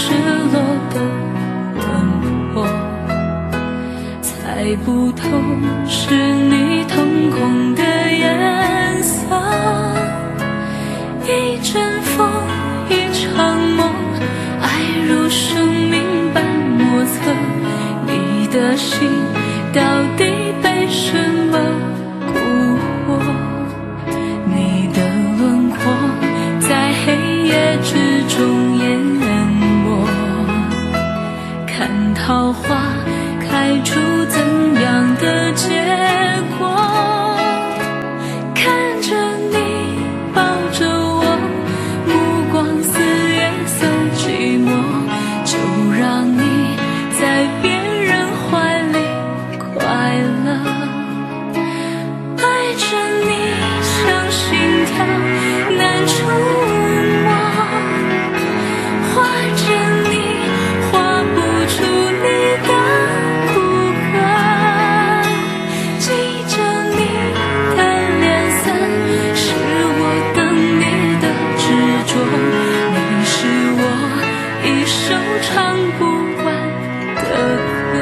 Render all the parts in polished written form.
失落的轮廓，猜不透是你瞳孔的颜色。一阵风，一场梦，爱如生命般莫测。你的心到底被什么蛊惑？你的轮廓在黑夜之中淹没，看桃花开出怎样的结果？看着你抱着我，目光似月色寂寞，就让你在别人怀里快乐。爱着你像心跳难触摸，画着你画不出你的骨骼，记着你的脸色，是我等你的执着。你是我一生唱不完的歌。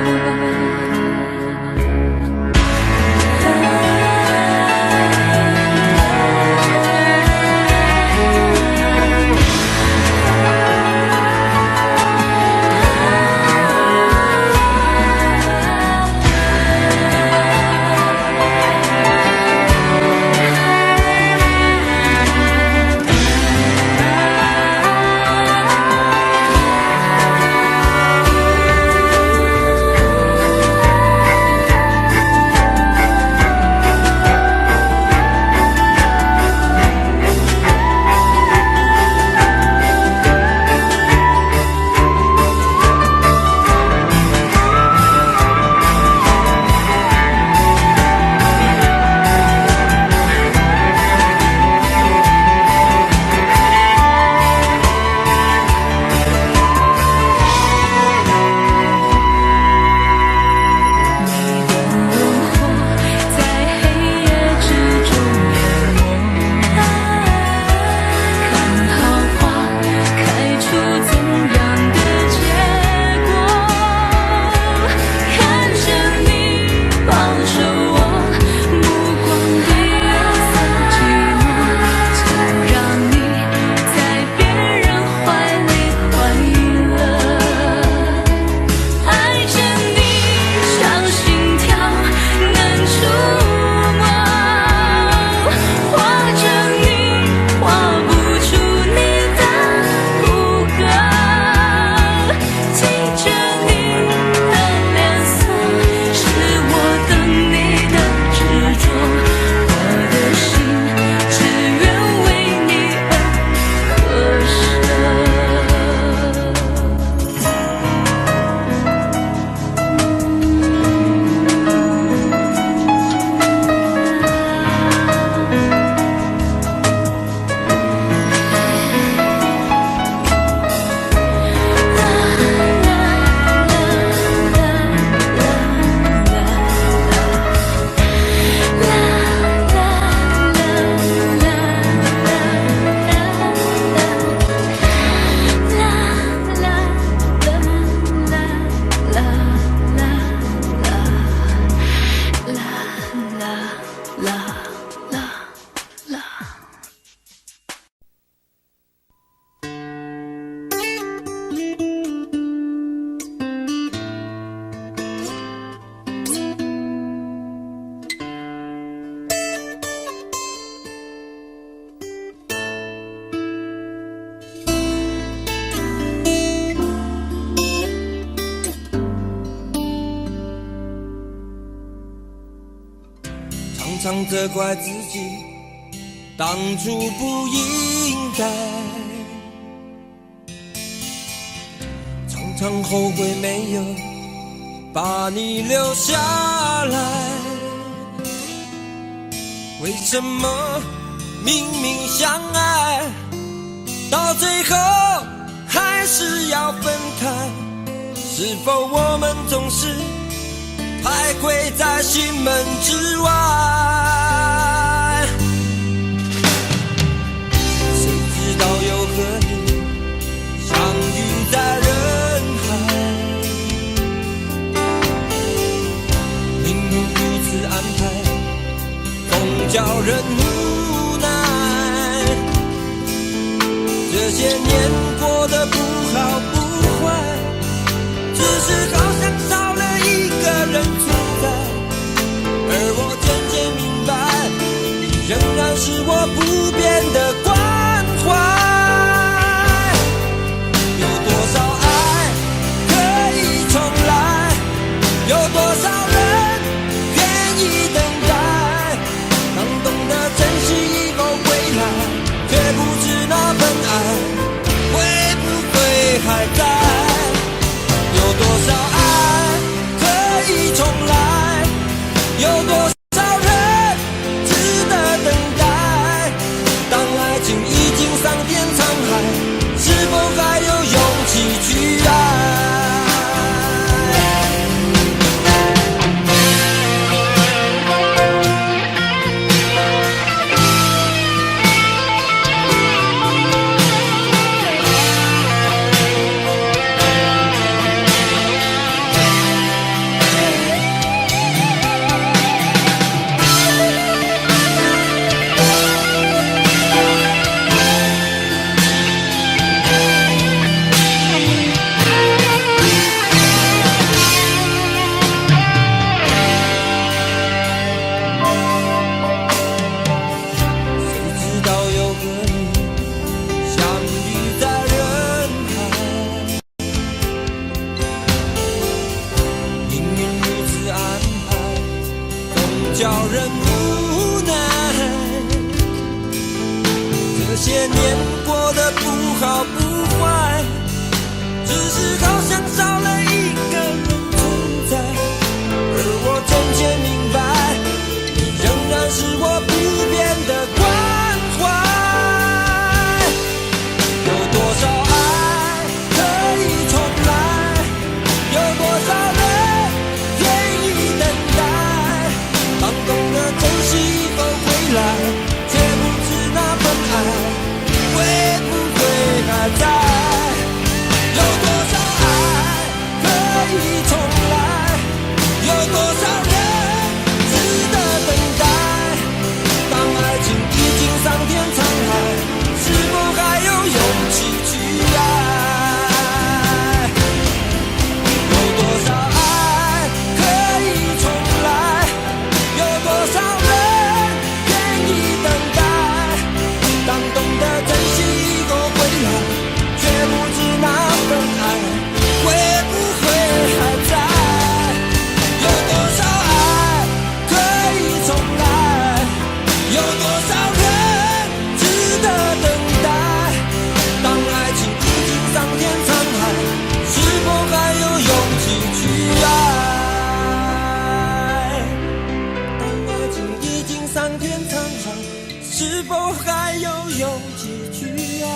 常常责怪自己当初不应该，常常后悔没有把你留下来。为什么明明相爱，到最后还是要分开？是否我们总是徘徊在心门之外？谁知道又和你相遇在人叫人无奈。这些年过得不好不坏，只是好像少了一个人存在。而我渐渐明白，你仍然是我不变的关怀。有多少爱可以重来？有多少人愿意等待？当懂得珍惜以后回来，却不知那份爱会不会还在？有多少爱可以重来？有多少人值得等待？当爱情已经桑田沧海，是否还有勇气去爱？叫人无奈，这些年过得不好不坏，只是好像少了一个人存在。而我渐渐明白，你仍然是我不变的关怀。有多少爱可以重来？有多少人愿意等待？当懂得珍惜以后回来，却不知那份爱会不会还在？有多少爱可以重来？有多少人值得等待？当爱情已经桑田沧海，是否还有勇气去爱？有多少爱可以重来？有多少人愿意等待？当懂得珍惜以后回来，却不知那份爱会不会还在？有多少爱可以重来？有多少人值得等待？当爱情已经桑田沧海，是否还有勇气去爱？当爱情已经桑田沧海，是否还有勇气去爱？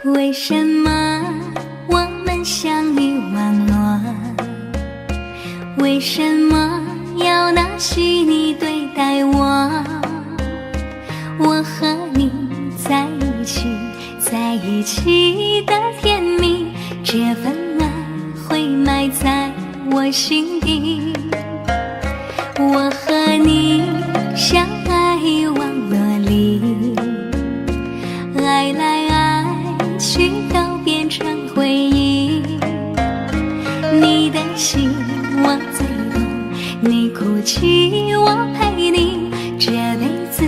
为什么我们相遇网络？为什么要拿虚拟对待我？我和你在一起，在一起的甜蜜，这份爱会埋在我心底。我和你相爱网络里，爱来爱去都变成回忆。你的心我最懂，你哭泣我陪你，这辈子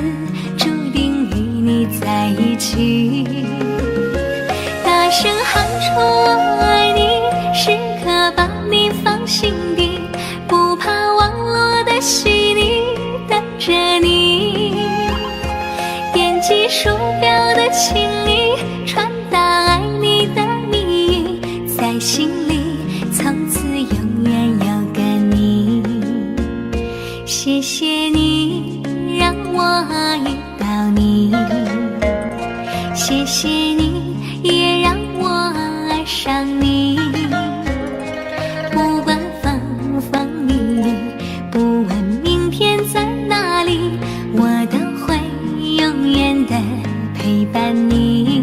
注定与你在一起。大声喊出我爱你，时刻把你放心底，着你，点击鼠标的请你传达爱你的密语，在心里从此永远有个你。谢谢你让我遇到你，谢谢你也让我爱上你。不管风风雨雨，不问明天在哪里，我都会永远的陪伴你。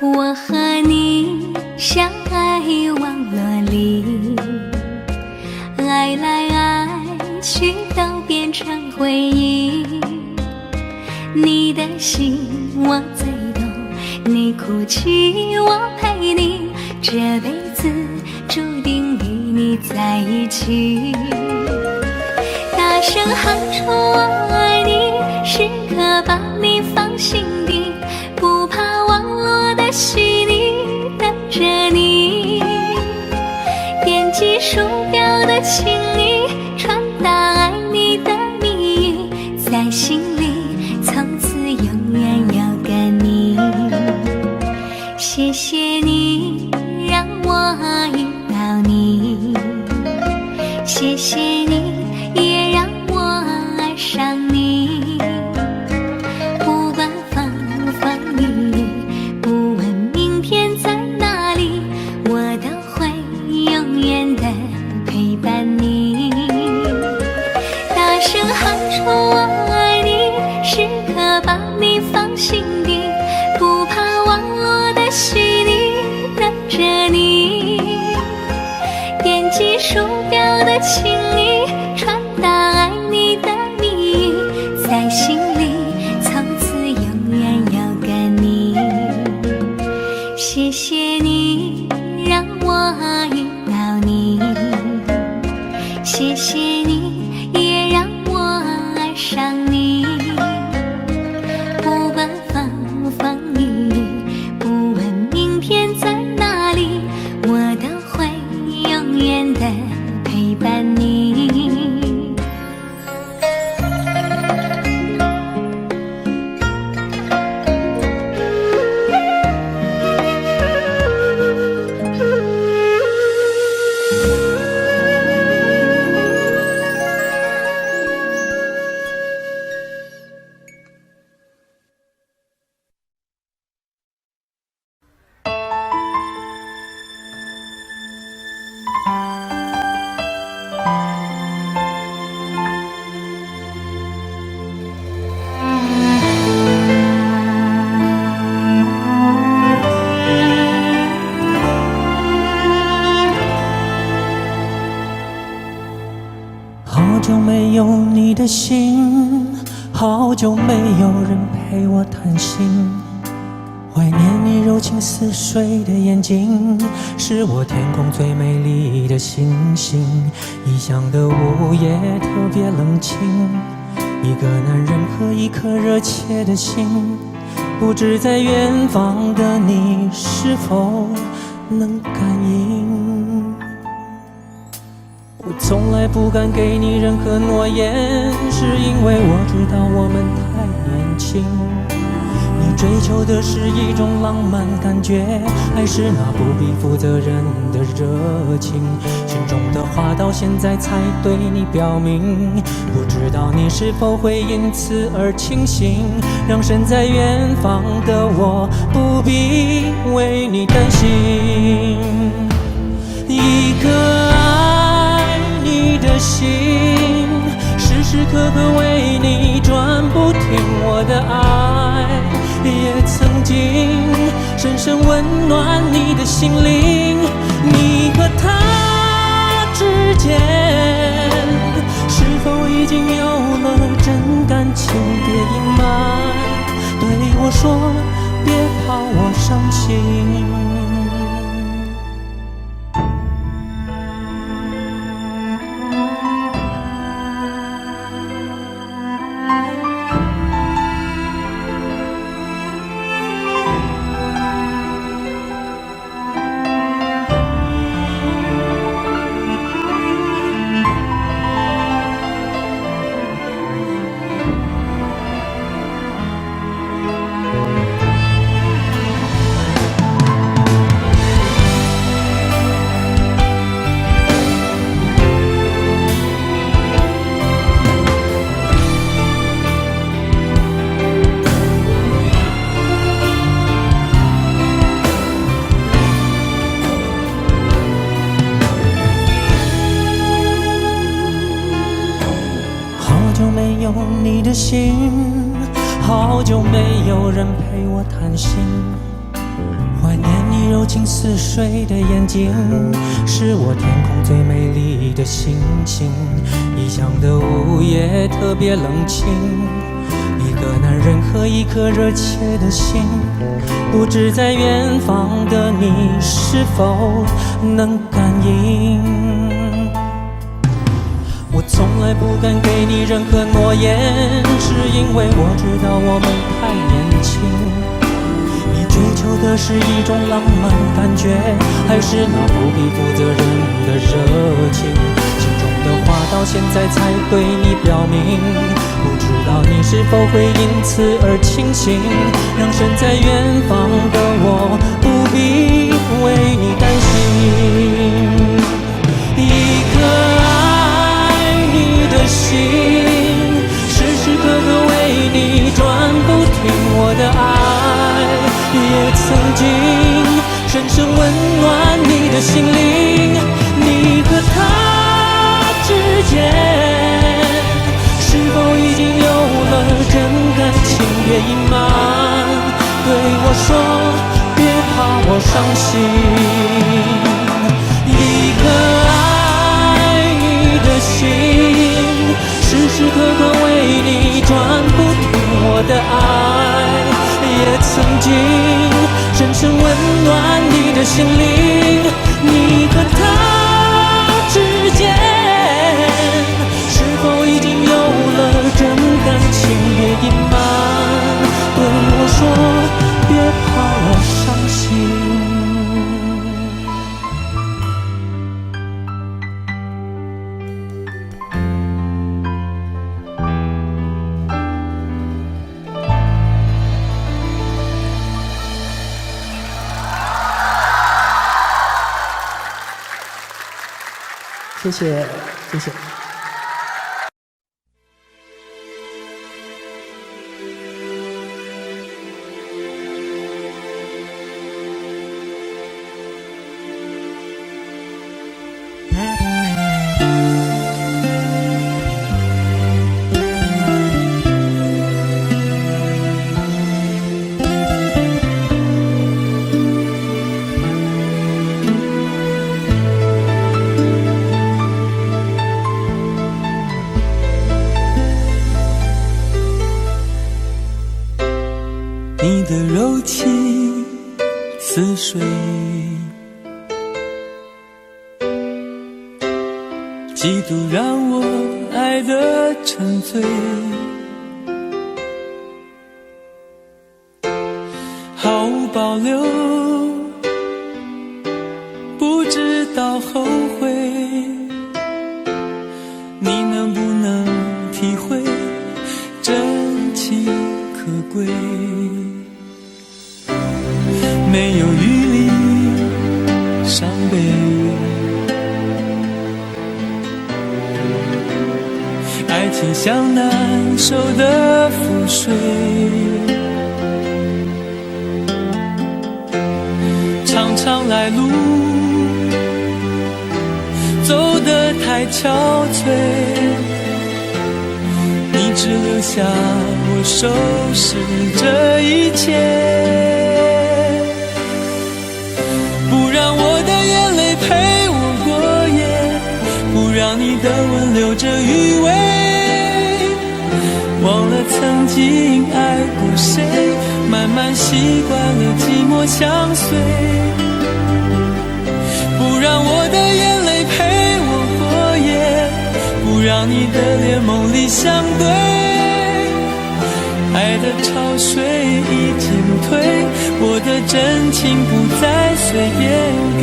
我和你相爱网络里，爱来爱去都变成回忆。你的心我最懂，你哭泣我陪你，这辈子注定与你在一起。大声喊出我爱你，时刻把你放心底，不怕网络的洗礼，等着你。点击鼠标的请你传达爱你的密语，在心里从此永远有个你。谢谢你让我遇到你，谢谢你也让我爱上你。不管风风雨雨，不问明天在哪里，我都会永远的陪伴你。大声喊出我爱你，时刻把你放心底，不怕网络的洗礼，等着你。点击鼠标的请你传达爱你的密语，在心里从此永远有个你。谢谢你让我遇到你，谢谢你也让我爱上你。不管风风雨雨，不问明天在哪里，我都会永远的陪伴你。好久没有你的信，好久没有人陪我谈心。怀念你柔情似水的眼睛，是我天空最美丽的星星。异乡的午夜特别冷清，一个男人和一颗热切的心，不知在远方的你是否能感应。我从来不敢给你任何诺言，是因为我知道我们太年轻。你追求的是一种浪漫感觉，还是那不必负责任的热情？心中的话到现在才对你表明，不知道你是否会因此而清醒，让身在远方的我不必为你担心。一个爱你的心，时时刻刻为你转不停，我的爱也曾经深深温暖你的心灵。你和他之间是否已经有了真感情？别隐瞒，对我说，别怕我伤心。你的心，好久没有人陪我谈心。怀念你柔情似水的眼睛，是我天空最美丽的星星。异乡的午夜特别冷清，一个男人和一颗热切的心，不知在远方的你是否能感应。我从来不敢给你任何诺言，是因为我知道我们太年轻。你追求的是一种浪漫感觉，还是那不必负责任的热情？心中的话到现在才对你表明，不知道你是否会因此而清醒，让身在远方的我不必为你担心。一颗爱你的心，时时刻刻为你转不停，我的爱也曾经深深温暖你的心灵。你和他之间是否已经有了真感情？别隐瞒，对我说别怕我伤心。一颗爱你的心，时时刻刻为你转不停，我的爱也曾经深深温暖你的心灵。你和他之间是否已经有了真感情？别隐瞒，对我说别怕我伤心。谢谢，谢谢。你的柔情似水，几度让我爱得沉醉，毫无保留，不知道后悔。你能不能体会真情可贵？没有余力伤悲，爱情像难收的覆水，长长来路走得太憔悴，你只留下我收拾这一切。不让我的眼泪陪我过夜，不让你的吻留着余味，忘了曾经爱过谁，慢慢习惯了寂寞相随。不让我的眼泪陪我过夜，不让你的脸梦里相对，爱的潮水已经退，我的真情不再随便给。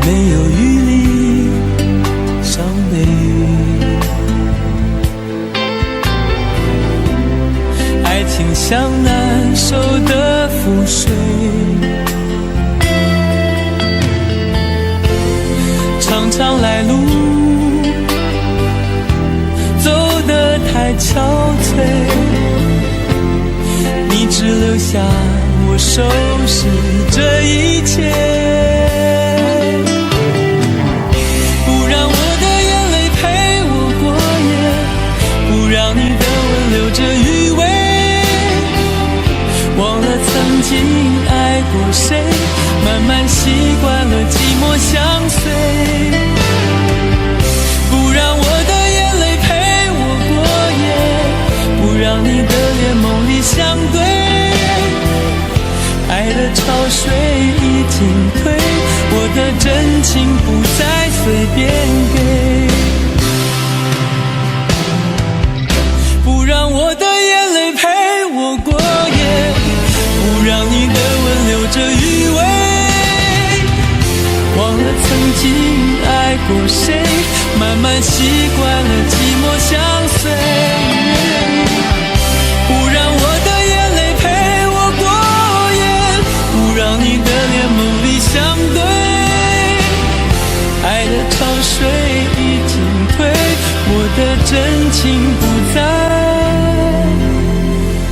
没有余力伤悲，爱情像难收的覆水。长长来路走得太憔悴，你只留下我收拾这一切，不让我的眼泪陪我过夜，不让你的吻留着余味，忘了曾经爱过谁，慢慢习惯了寂寞相随，不让我的眼泪陪我过夜，不让你的脸梦里相对，爱的潮水已经退，我的真情不再随便给，不让我的眼泪陪我过夜，不让你的吻留着余味，忘了曾经爱过谁，慢慢习惯了寂寞相随，不让我的眼泪陪我过夜，不让你的脸梦里相对，爱的潮水已经退，我的真情不再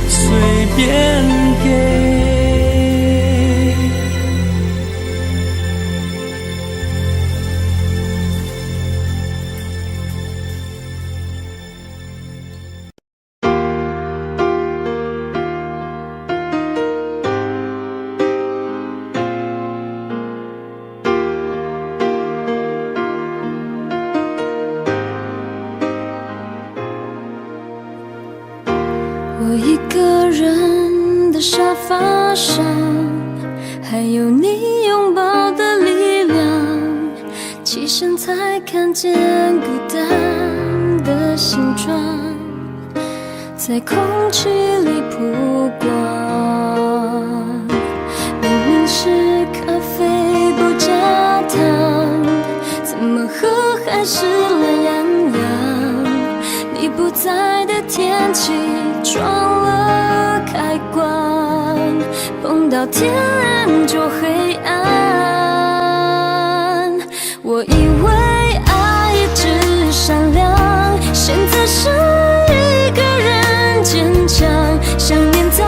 随便给。我一个人的沙发上，还有你拥抱的力量，起身才看见孤单的形状，在空气里曝光。明明是咖啡不加糖，怎么喝还是懒洋洋？你不在的天气装了开关，碰到天亮就黑暗。我以为爱一直闪亮，现在是一个人坚强，想念在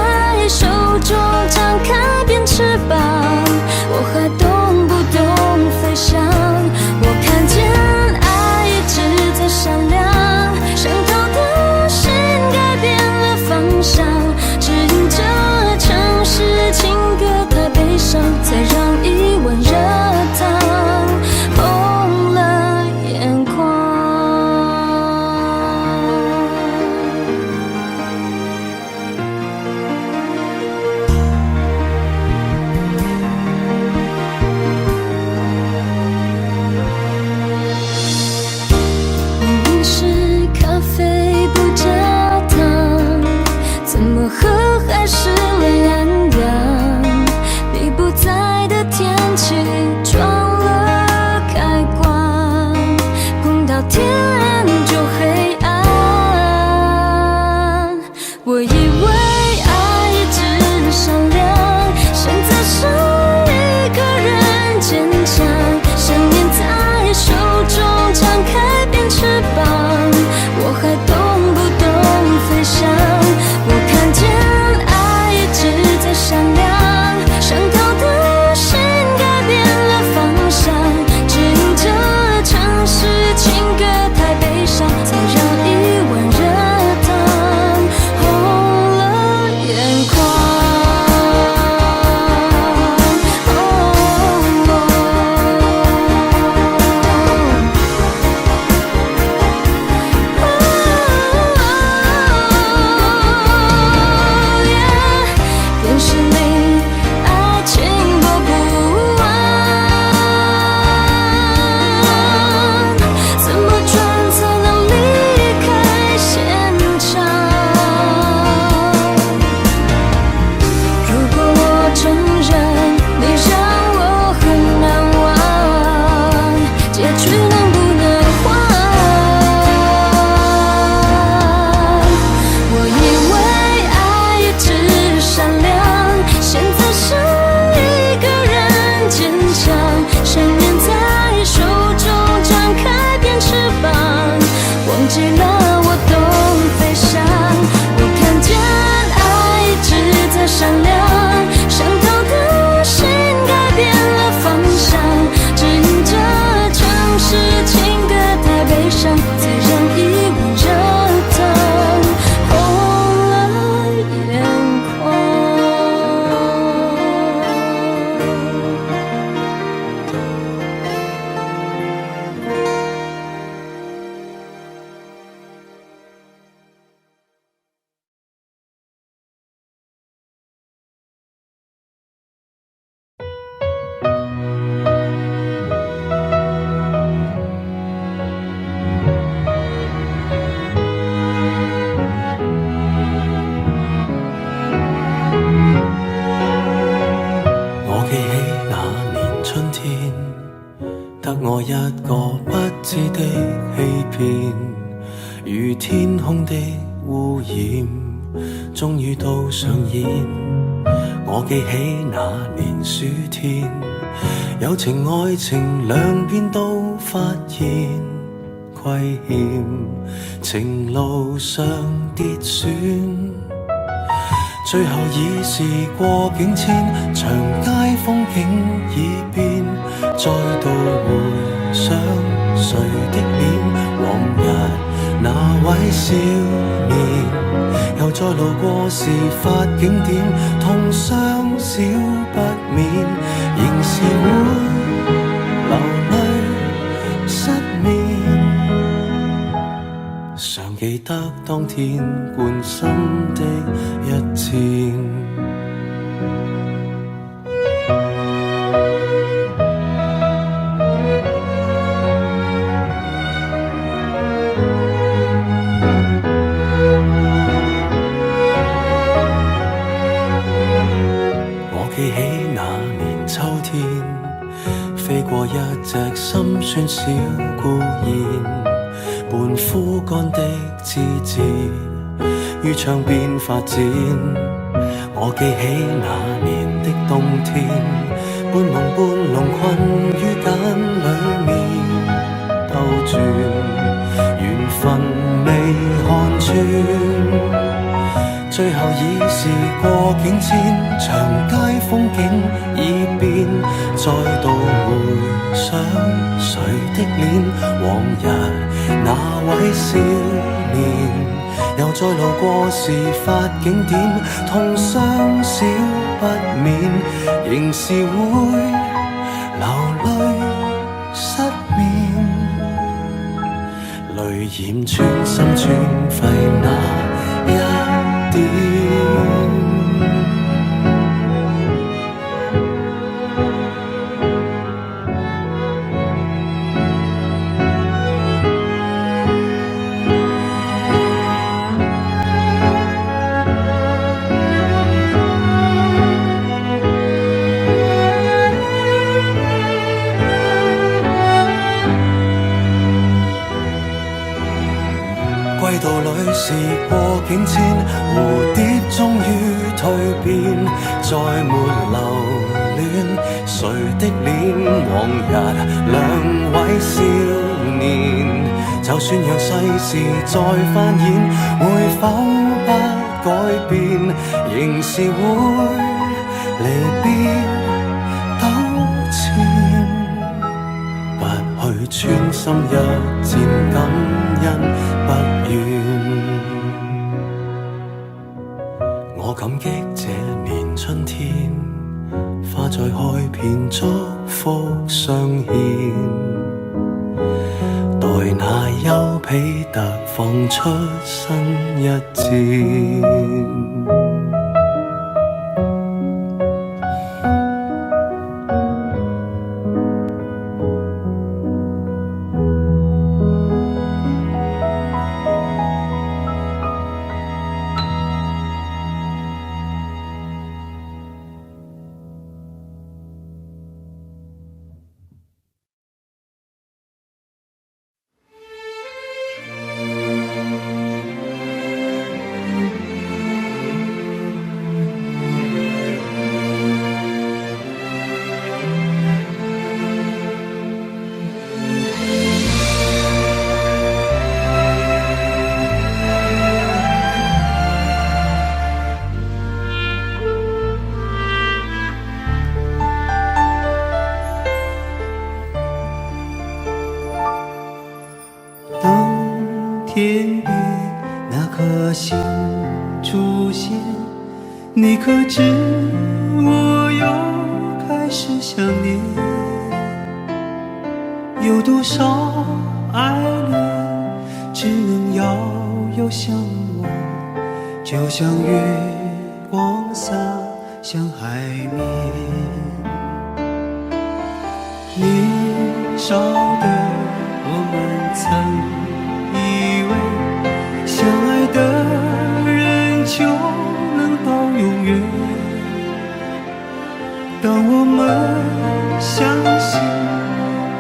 手中张开变翅膀，我还懂不懂飞翔？我看见爱一直在闪亮，伤透的心改变了方向，指引着城市情歌太悲伤，才让個不知的欺騙，如天空的污染，終於都上演。我記起那年暑天，友情愛情兩邊都發現虧欠，情路上跌損，最後已是過境遷，長街風景已變，再度回想誰的臉，往日那位少年，又再路過事發景點，痛傷少不免，仍是會流淚失眠。常記得當天貫心的一箭。記起那年秋天，飛過一隻心酸小孤燕，半枯乾的枝節於窗邊發展。我記起那年的冬天，半夢半朧困於繭裡面兜轉，緣分未看穿，最後已是過境遷，長街風景已變，再度回想誰的臉，往日那位少年，又再路過事發景點，痛傷少不免，仍是會流淚失眠，淚染穿心穿肺那一點。歸途裏是過境遷，蝴蝶終於蛻變，再沒留戀誰的臉，往日兩位少年，就算讓世事再翻演，會否不改變，仍是會離別糾纏，不去穿心一箭，感恩不願。我感激這年春天，花再開遍，祝福相獻，待那丘比特放出新一箭。天边那颗星出现，你可知我又开始想念？有多少爱恋只能遥遥相望，就像月光洒向海面。年少的我们曾以为相爱的人就能到永远，当我们相信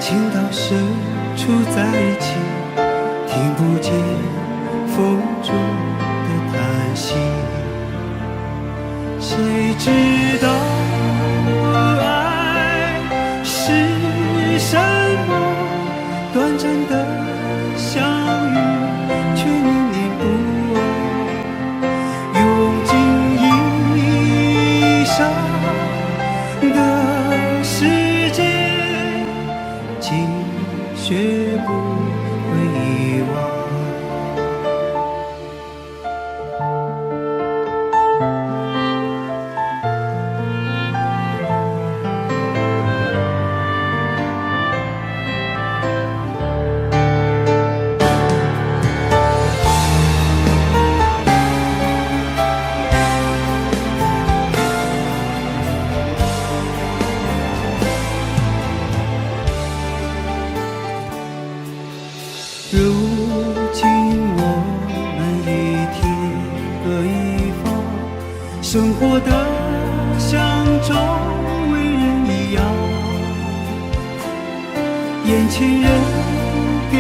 情到深心。谁知道爱是什么？短暂的相遇，却念念不忘。用尽一生的时间，竟学不会遗忘。如今我们一天各一方，生活的像周围人一样。眼前人给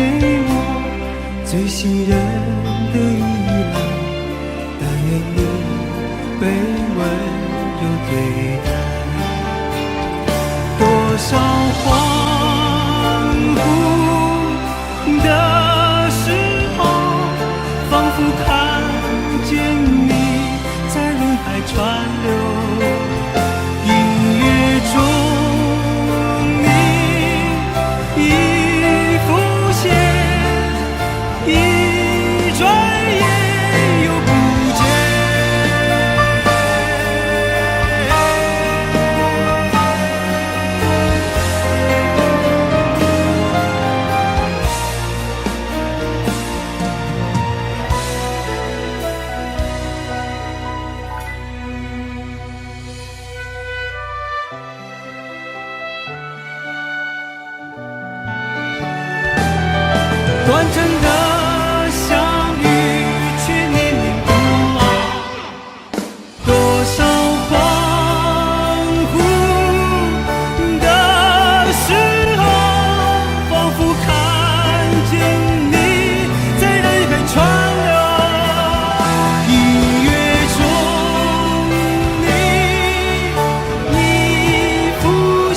我最信任的依赖，但愿你被温柔对待。多少恍惚的时候，仿佛看见你在人海川流。音乐中你已浮现，一转眼又不见。短暂的相遇，却念念不忘。多少恍惚的时候，仿佛看见你在人海川流。音乐中你已浮现。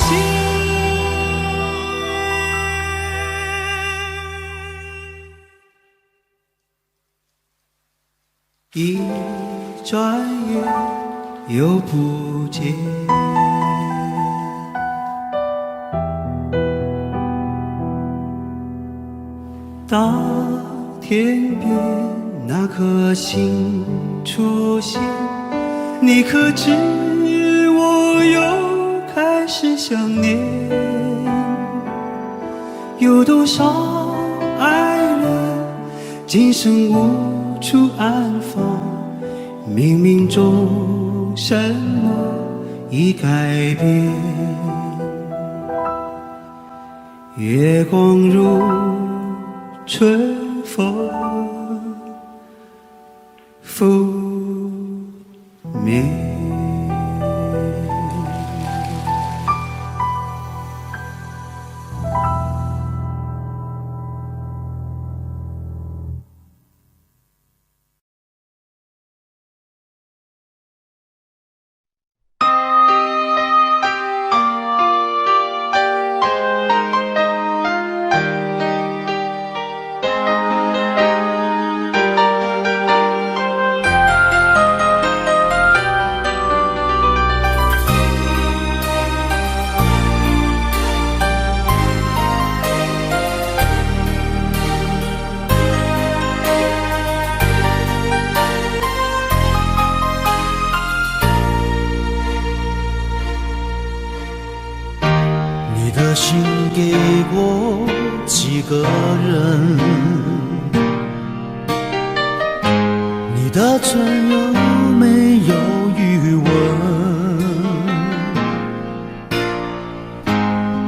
一转眼又不见。当天边那颗星出现，你可知我又开始想念？有多少爱人今生无处安放，冥冥中什么已改变？月光如春风拂面。心给过几个人，你的唇有没有余温？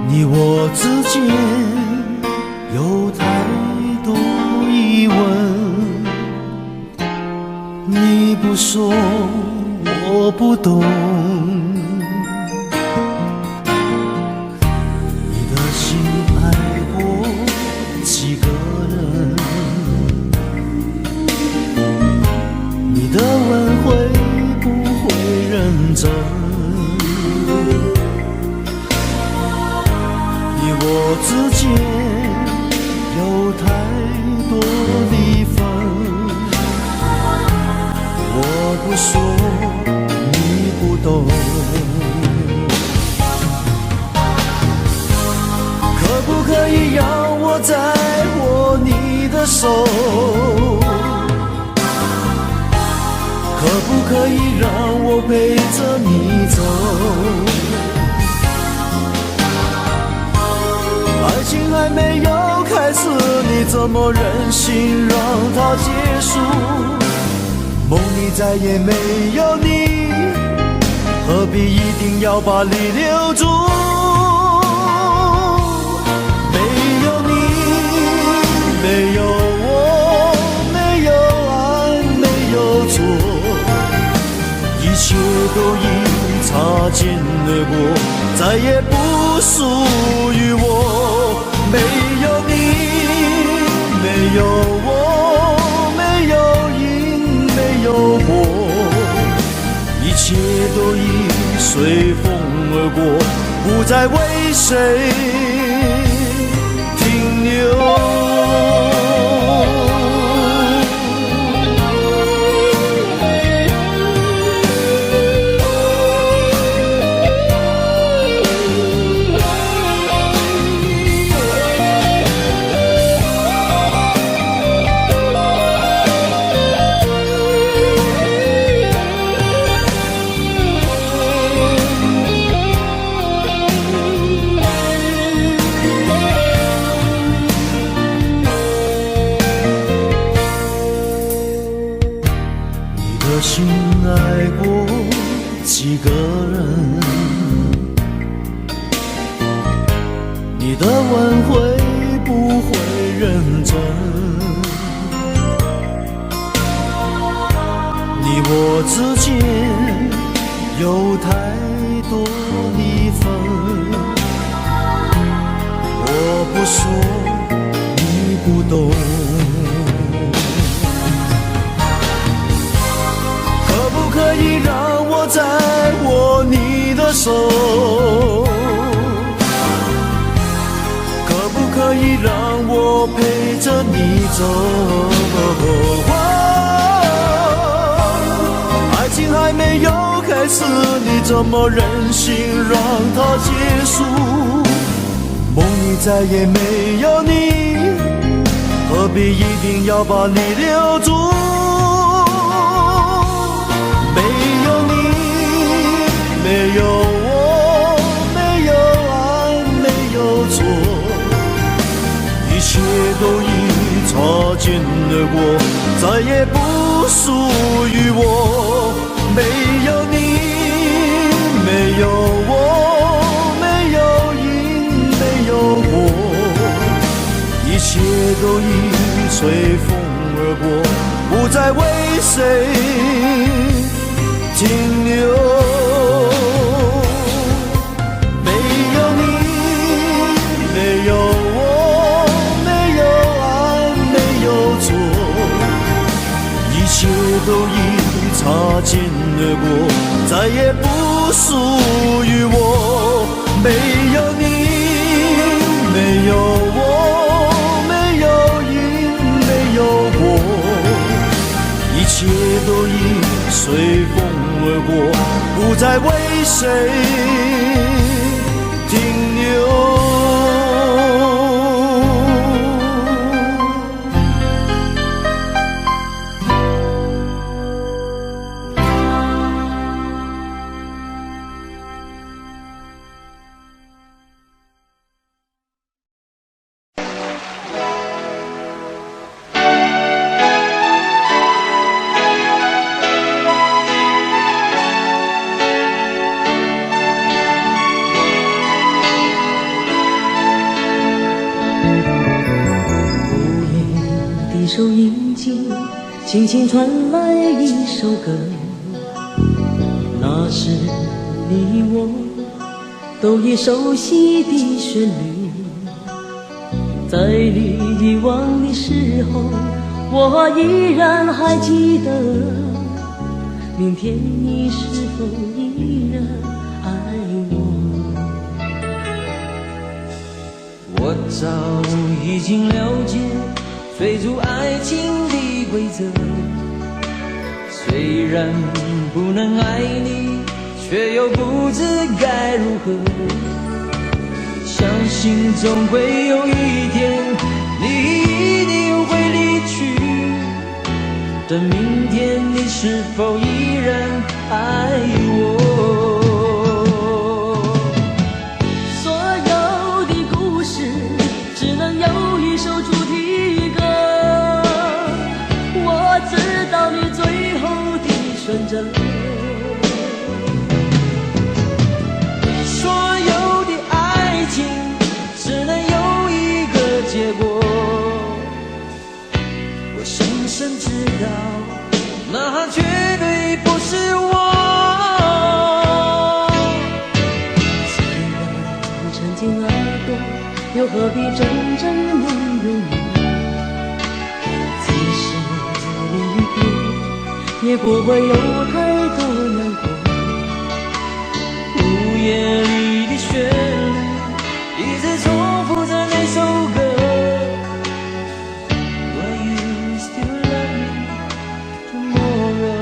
你我之间有太多疑问，你不说我不懂。几个人，你的认真。你我之间有太多离分，我不说你不懂。可不可以让我再握你的手？可不可以让我陪着你走？爱情还没有开始，你怎么忍心让它结束？梦里再也没有你，何必一定要把你留住？没有你，没有我，没有爱，没有错，一切都已擦肩而过，再也不属于我。没有你，没有我，没有因，没有果，一切都已随风而过，不再为谁停留。心爱过几个人，你的吻会不会认真？你我之间有太多离分，我不说你不懂。可以让我再握你的手，可不可以让我陪着你走？爱情还没有开始，你怎么忍心让它结束？梦里再也没有你，何必一定要把你留住？没有我，没有爱，没有错，一切都已擦肩而过，再也不属于我。没有你，没有我，没有因，没有果，一切都已随风而过，不再为谁停留。一切都已擦肩而过，再也不属于我。没有你，没有我，没有因，没有果，一切都已随风而过，不再为谁停留。收音机轻轻传来一首歌，那是你我都已熟悉的旋律。在你遗忘的时候，我依然还记得明天你是否依然爱我？我早已经了解追逐爱情的规则，虽然不能爱你，却又不知该如何。相信总会有一天，你一定会离去。但明天你是否依然爱我？所有的故事只能有一首主题歌，我知道你最后的选择。所有的爱情只能有一个结果，我深深知道那绝对不是我。既然曾经爱过，又何必真正拥有你？即使离别，也不会有太多难过。午夜里的旋律一直重复着那首歌。Will you still love me tomorrow？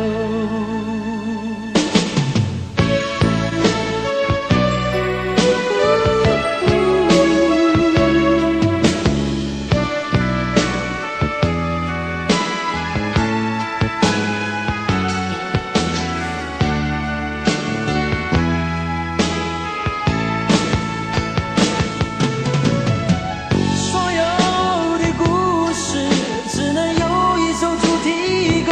所有的故事只能有一首主题歌，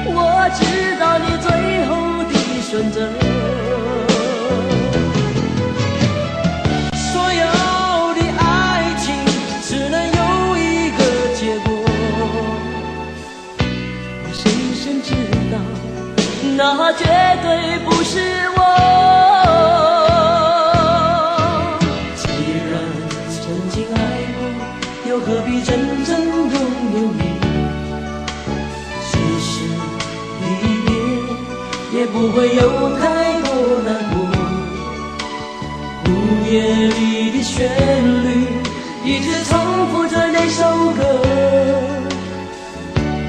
我知道你最后的选择。所有的爱情只能有一个结果，我深深知道，那绝对不是我。既然曾经爱过，又何必真正拥有你？即使离别，也不会有太多难过。午夜里的旋律一直重复着那首歌。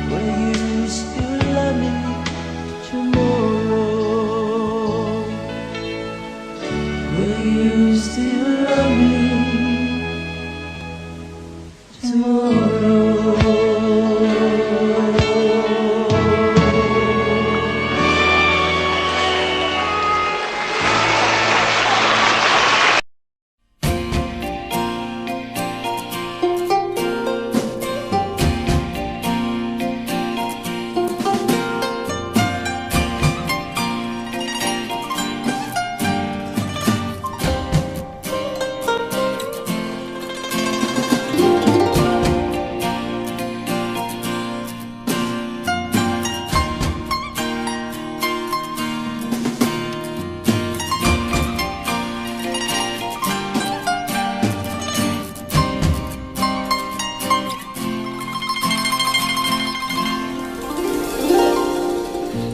Will you still love me tomorrow? Will you still love me tomorrow?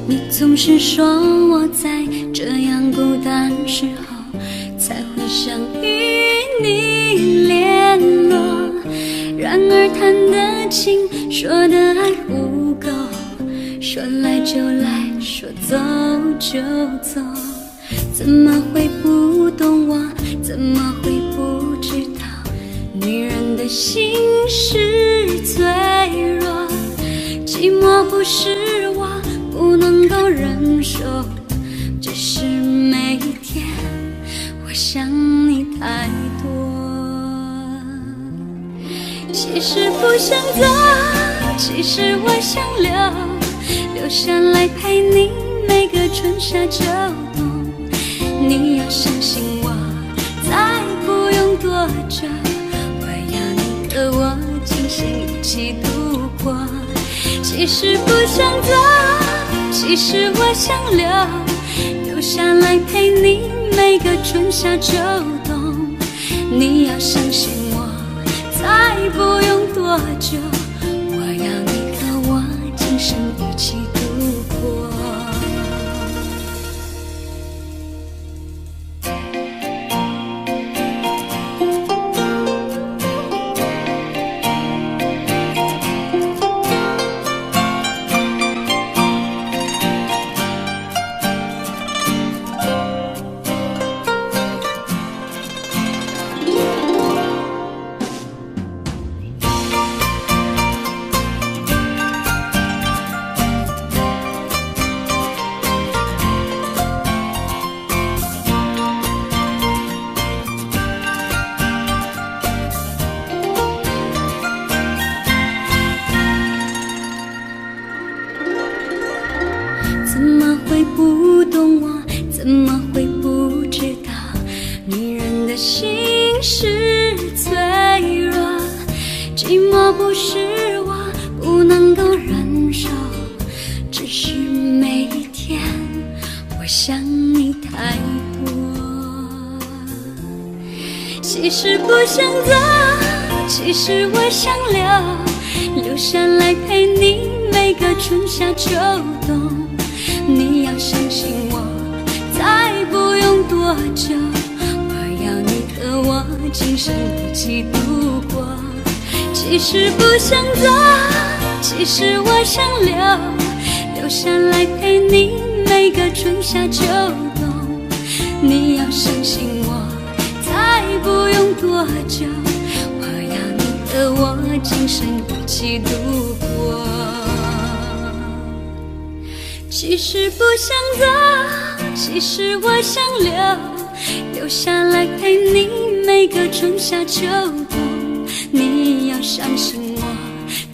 你总是说我在这样孤单时候才会想与你联络，然而谈得情说的爱不够，说来就来，说走就走，怎么会不懂我，怎么会不知道女人的心是脆弱，寂寞不是我不能够忍受，只是每一天我想你太多。其实不想走，其实我想留下来陪你每个春夏秋冬。你要相信我，再不用多久，我要你和我今生一起度过。其实不想走，其实我想留下来陪你每个春夏秋冬。你要相信我，再不用多久，我要你和我今生一起度会不懂我？怎么会不知道？女人的心是脆弱，寂寞不是我不能够忍受，只是每一天我想你太多。其实不想走，其实我想留下来陪你每个春夏秋冬。你要相信我，再不用多久，我要你和我今生一起度过。其实不想走，其实我想留下来陪你每个春夏秋冬。你要相信我，再不用多久，我要你和我今生一起度过。其实不想走，其实我想留下来陪你每个春夏秋冬。你要相信我，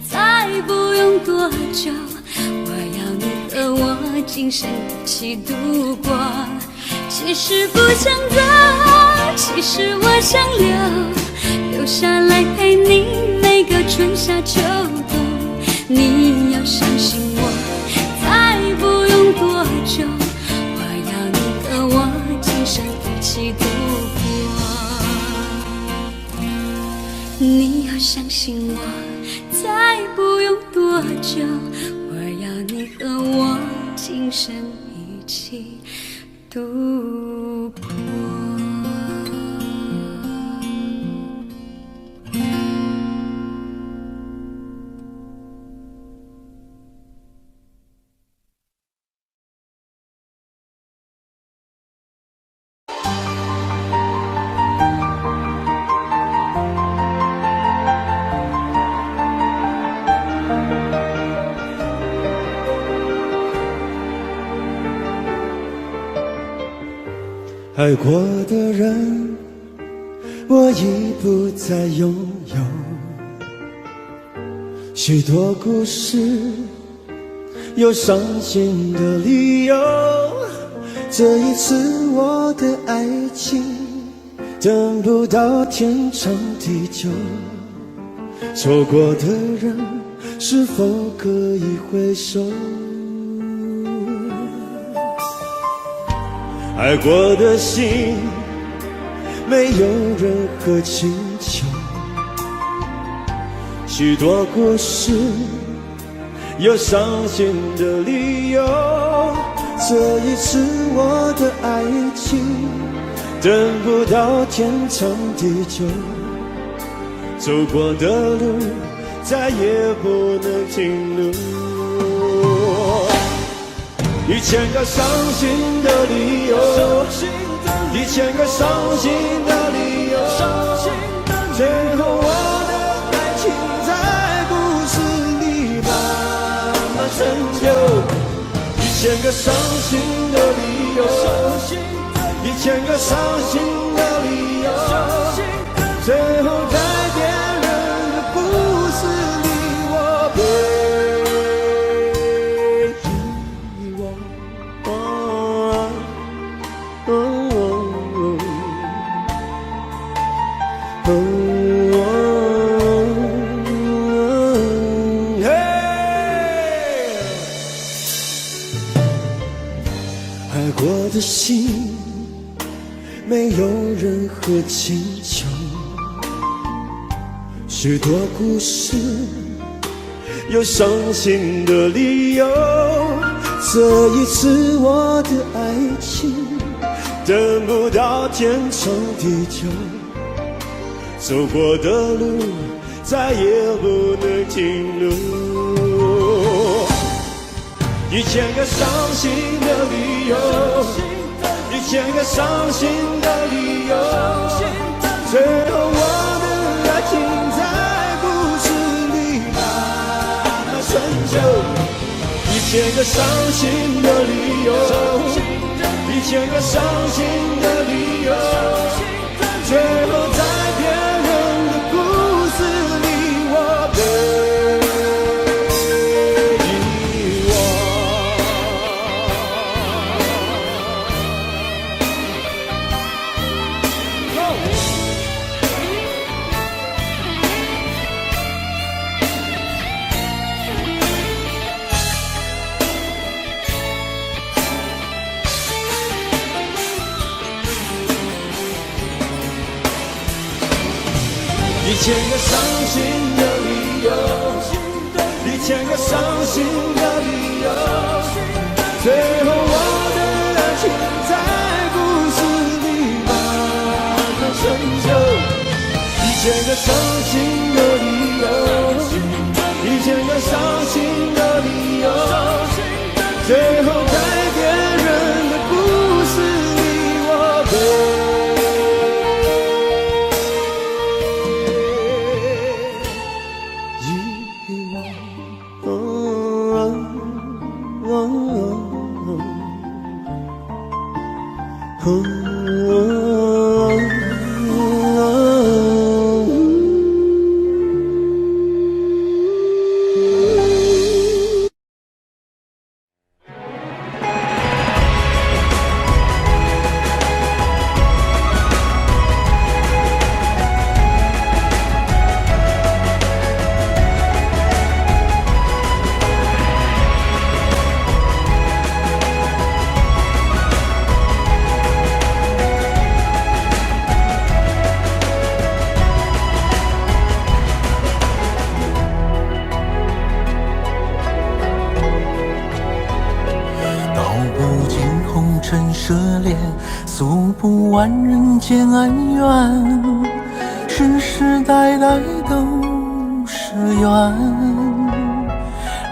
再不用多久，我要你和我今生一起度过。其实不想走，其实我想留下来陪你每个春夏秋冬。你要相信我，再不用多久，我要你和我今生一起度过。你要相信我，再不用多久，我要你和我今生一起度过。爱过的人，我已不再拥有。许多故事，有伤心的理由。这一次我的爱情，等不到天长地久。错过的人，是否可以回首？爱过的心，没有任何请求。许多故事，有伤心的理由。这一次我的爱情，等不到天长地久。走过的路，再也不能停留。1000个伤心的理由，1000个伤心的理由，最后我的爱情在故事里慢慢成就。1000个伤心的理由，1000个伤心的理由，最后在别人的故事里，我被爱过的心，没有任何请求。许多故事，有伤心的理由。这一次我的爱情，等不到天长地久。走过的路，再也不能停留。1000个伤心的理由，1000个伤心的理由，最后我的爱情在故事里慢慢成就。1000个伤心的理由，1000个伤心的理由，最后在别人的故事里，我被遗忘。千个伤心的理由，一千个伤心的理由，最后我的爱情在故事里把它成就。一千个伤心的理由，一千个伤心的理由，最后改变人的故事你我背。涉猎，诉不完人间恩怨，世世代代都是缘。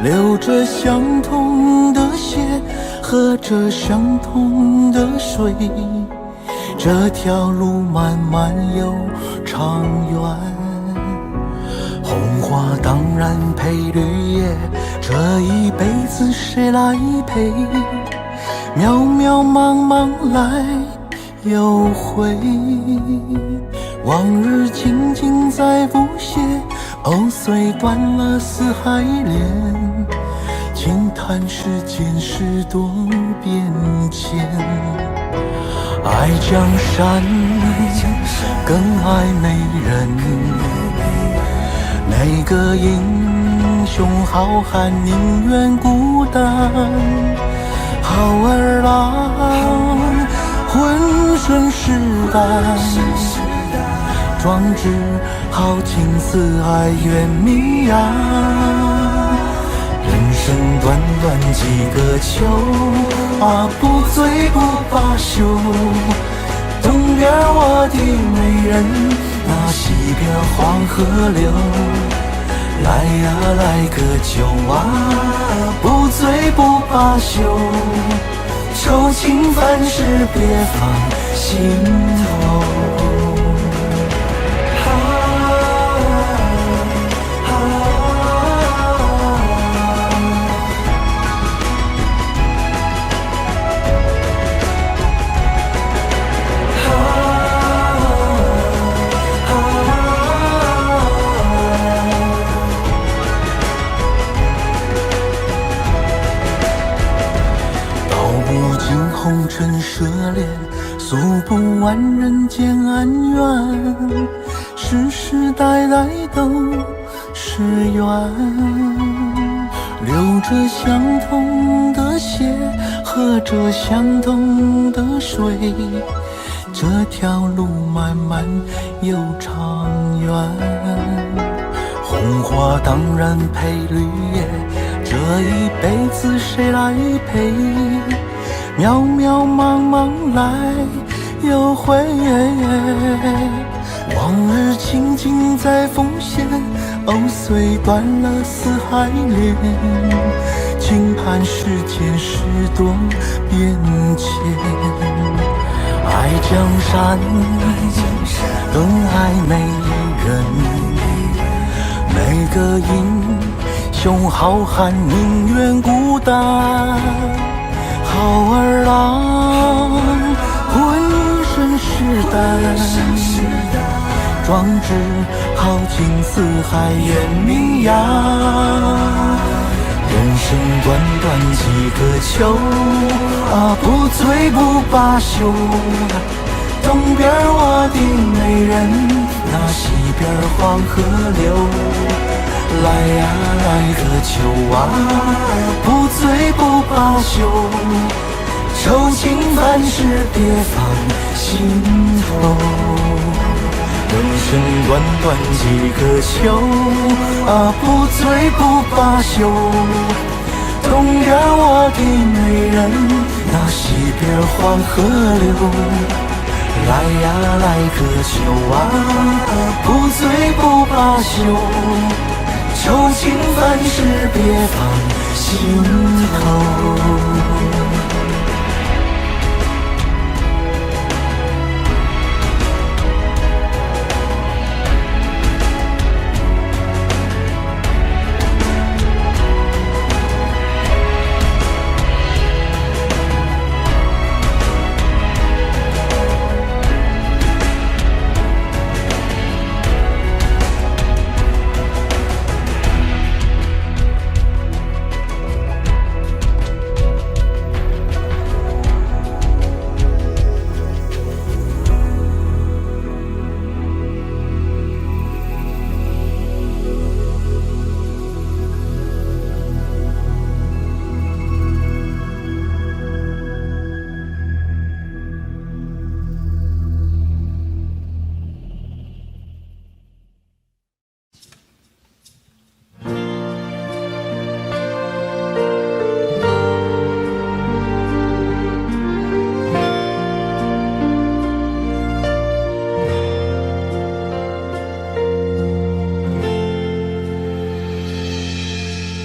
流着相同的血，喝着相同的水，这条路漫漫又长远。红花当然配绿叶，这一辈子谁来陪？渺渺茫茫来又回，往日情景在浮现，碎断了四海连，轻叹世间事多变迁。爱江山更爱美人，哪个英雄好汉宁愿孤单？好儿郎浑身是胆，壮志豪情四海远名扬。人生短短几个秋，不醉不罢休。东边我的美人，那西边黄河流。来呀来个酒不醉不罢休，愁情烦事别放心头。红尘涉猎，诉不完人间恩怨，世世代代都是缘。流着相同的血，喝着相同的水，这条路漫漫又长远。红花当然配绿叶，这一辈子谁来陪？渺渺茫茫来又回，往日情景在浮现，碎断了四海连，轻叹世间事多变迁。爱江山更爱美人，哪个英雄好汉宁愿孤单？好儿郎浑身是胆，壮志豪情四海远名扬。人生短短几个秋，不醉不罢休。东边我的美人，那西边黄河流。来呀来个酒不醉不罢休，愁情烦事别放心头。人生短短几个秋，不醉不罢休。东边我的美人，那西边黄河流。来呀来个秋不醉不罢休。愁情烦事别放心头。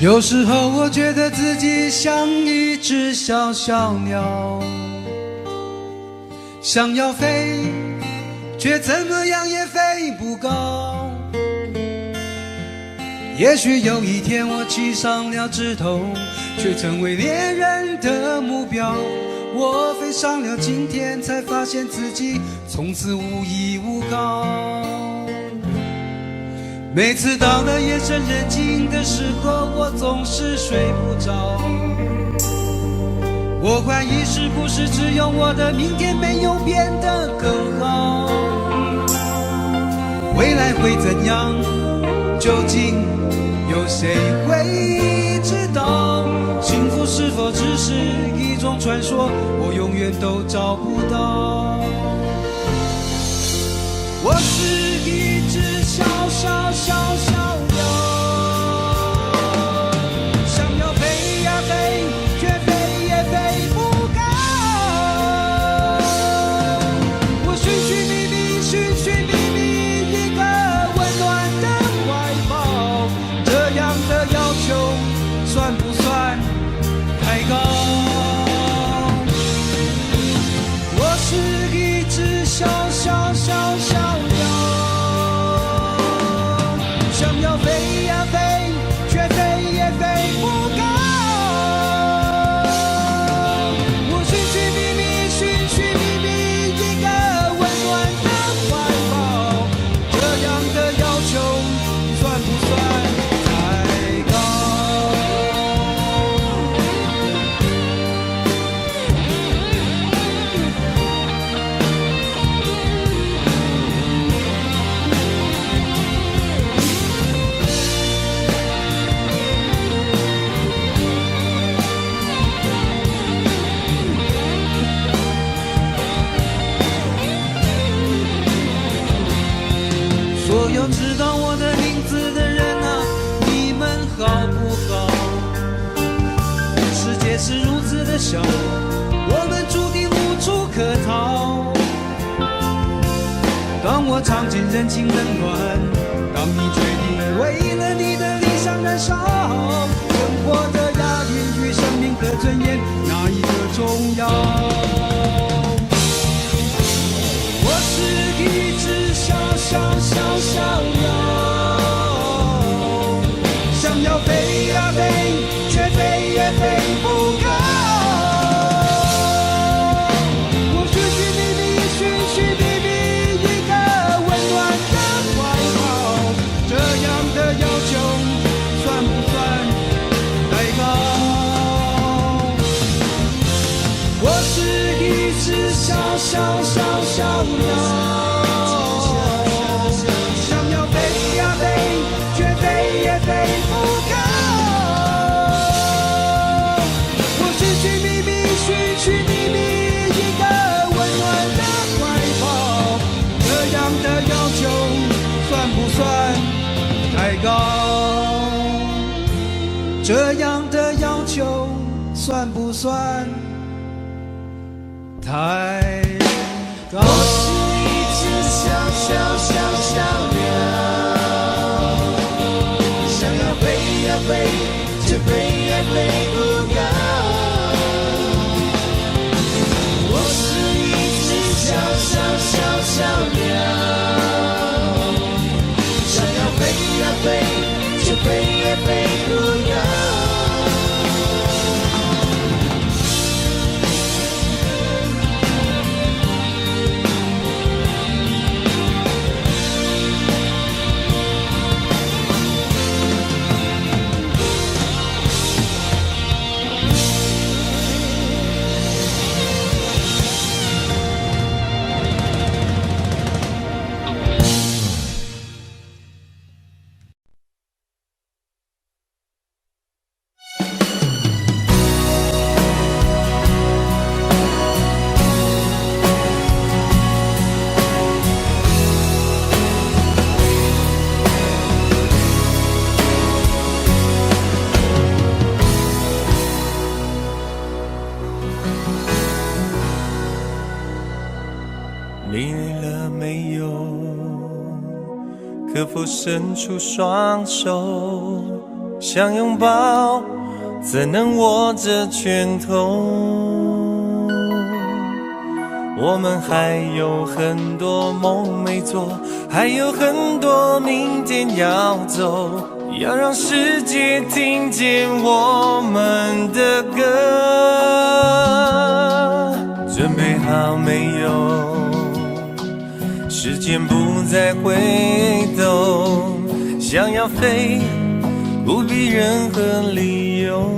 有时候我觉得自己像一只小小鸟，想要飞，却怎么样也飞不高。也许有一天我栖上了枝头，却成为猎人的目标。我飞上了今天，才发现自己从此无依无靠。每次到了夜深人静的时候，我总是睡不着。我怀疑是不是只有我的明天没有变得更好？未来会怎样？究竟有谁会知道？幸福是否只是一种传说？我永远都找不到。我是一只小小小小鸟，想要飞呀飞，却飞也飞不高。我寻寻觅觅，寻寻觅觅一个温暖的怀抱，这样的要求算不算太高？我是一只小小小小鸟，想要飞呀飞，却飞也飞不高。我寻寻觅觅，寻寻觅觅一个温暖的怀抱，这样的要求算不算太高？所有知道我的名字的人啊，你们好不好？世界是如此的小，我们注定无处可逃。当我尝尽人情冷暖，当你决定为了你的理想燃烧，生活的押韵与生命的尊严，哪一个重要？我是一只小小小小鸟，想要飞呀飞，却飞也飞不高。我寻寻觅觅，寻寻觅觅一个温暖的怀抱，这样的要求算不算太高？我是一高，这样的要求算不算太高？我是一只小鸟，想要飞呀飞，却飞也飞不高。我是一只小鸟，想要飞呀飞，却飞也飞不高。你累了没有？可否伸出双手，想拥抱，怎能握着拳头？我们还有很多梦没做，还有很多明天要走，要让世界听见我们的歌。准备好没有？时间不再回头，想要飞，不必任何理由。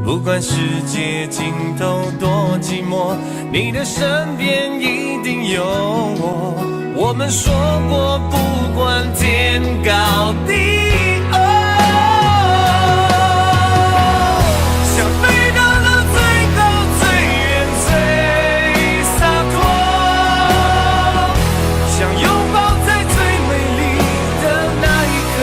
不管世界尽头多寂寞，你的身边一定有我。我们说过，不管天高地厚，想飞到了最高最远最洒脱，想拥抱在最美丽的那一刻，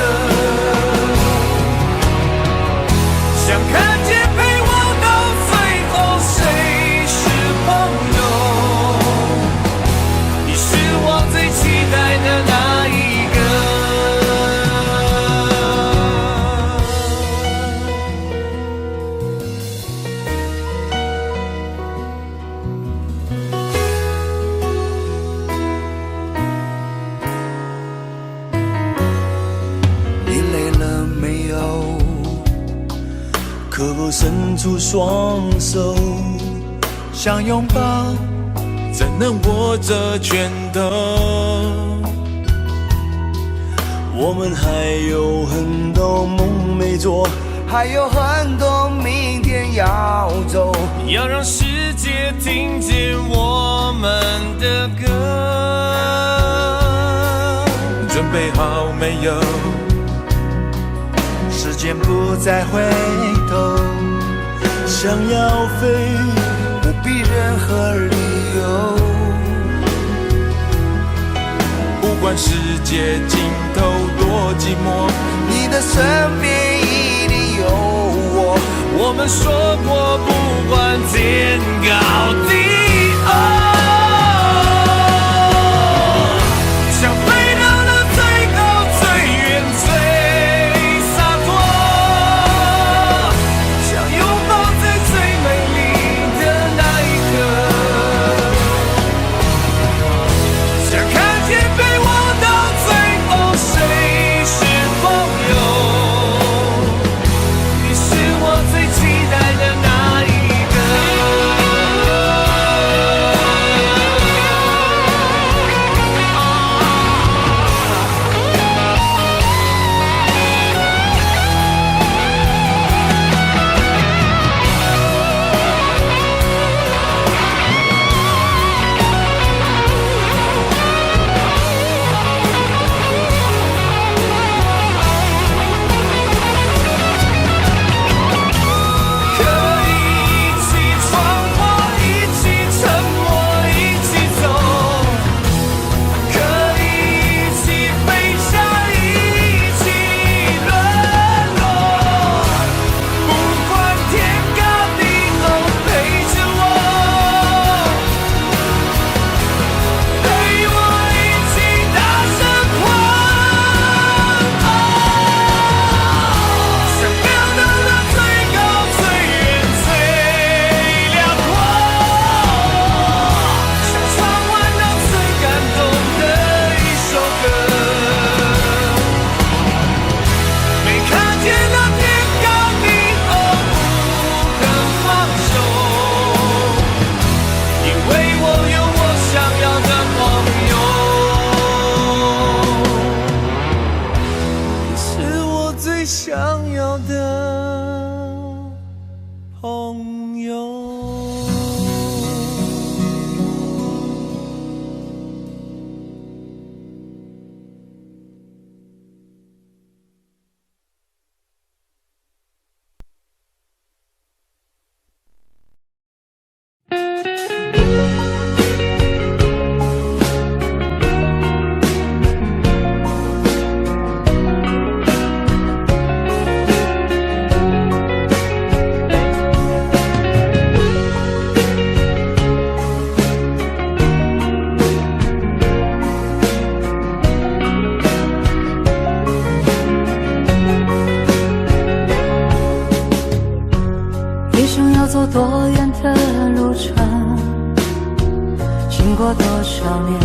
想看见陪我到最后谁是朋友，你是我最期待的那一个。你累了没有？可否伸出双手，想拥抱，怎能握着拳头？我们还有很多梦没做，还有很多明天要走。要让世界听见我们的歌。准备好没有？时间不再回头，想要飞，不必任何理由。不管世界尽头多寂寞，你的身边一定有我。我们说过，不管天高地厚，想飞到了最高最远最洒脱，想拥抱在最美丽的那一刻，想看见陪我到最后谁是朋友，你是我最期待的那一个。多远的路程，经过多少年，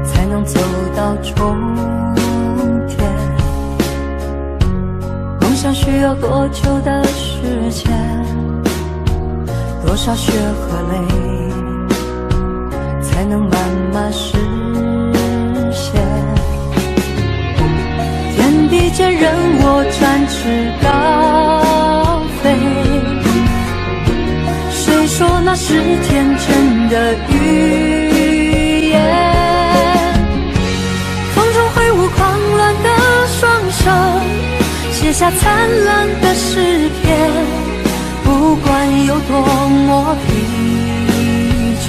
才能走到终点？梦想需要多久的时间？多少血和泪，才能慢慢实现？天地间任我展翅高飞，谁说那是天真的语言？风中挥舞狂乱的双手，写下灿烂的诗篇，不管有多么疲倦。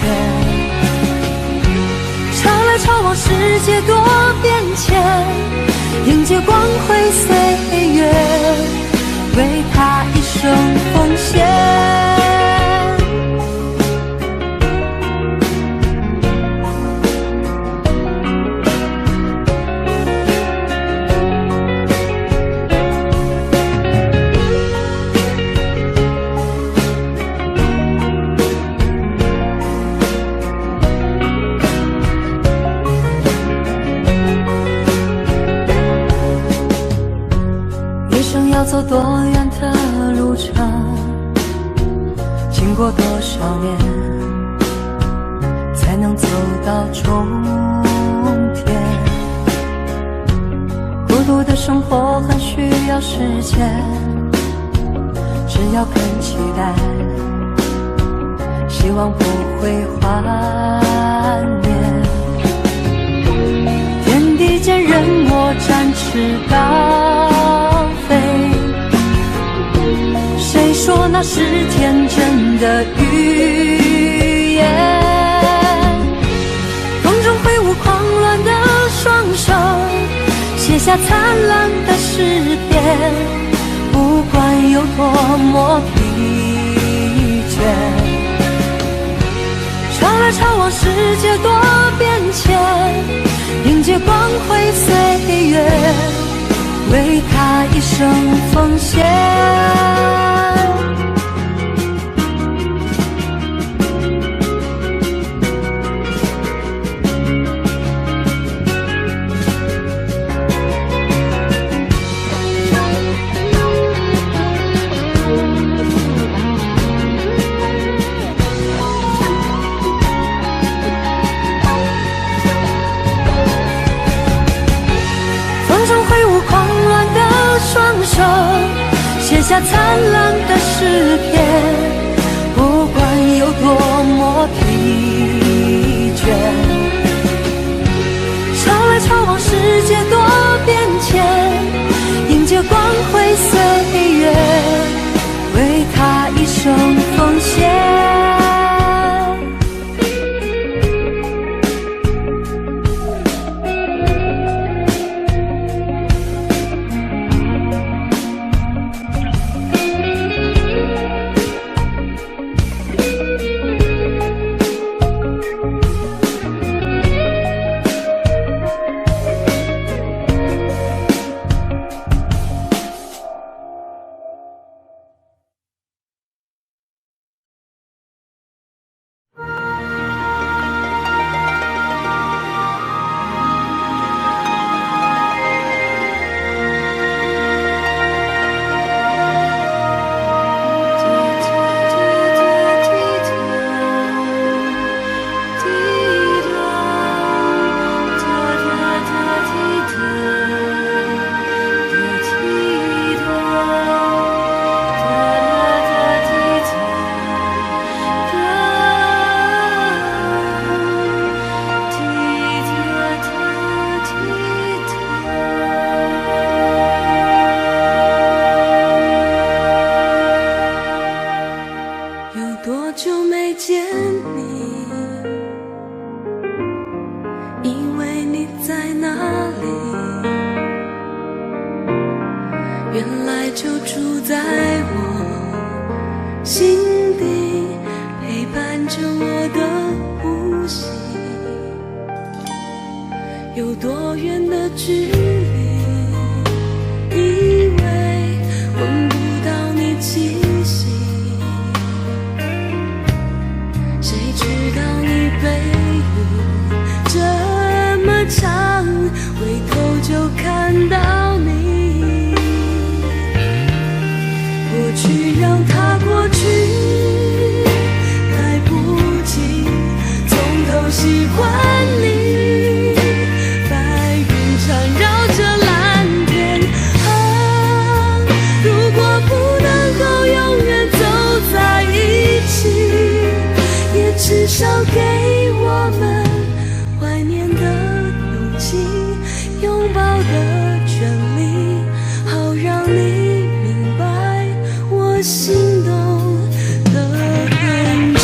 潮来潮往，世界多变迁，迎接光辉岁月，为他一生奉献。要走多远的路程，经过多少年，才能走到终点？孤独的生活很需要时间，只要肯期待，希望不会幻灭。天地间任我展翅高飞，谁说那是天真的语言？风中挥舞狂乱的双手，写下灿烂的诗篇，不管有多么疲倦。潮来潮往，世界多变迁，迎接光辉岁月，为他一生奉献。写下灿烂的诗篇，不管有多么疲倦。潮来潮往，世界多变迁，迎接光辉岁月，为他一生奉献。原来就住在我心底，陪伴着我的呼吸。有多远的距离，以为闻不到你气息，去让它过去，来不及从头喜欢你。白云缠绕着蓝天啊，如果不能够永远走在一起，也至少给我们怀念的勇气，拥抱的权利，好让你明白我心动的痕迹。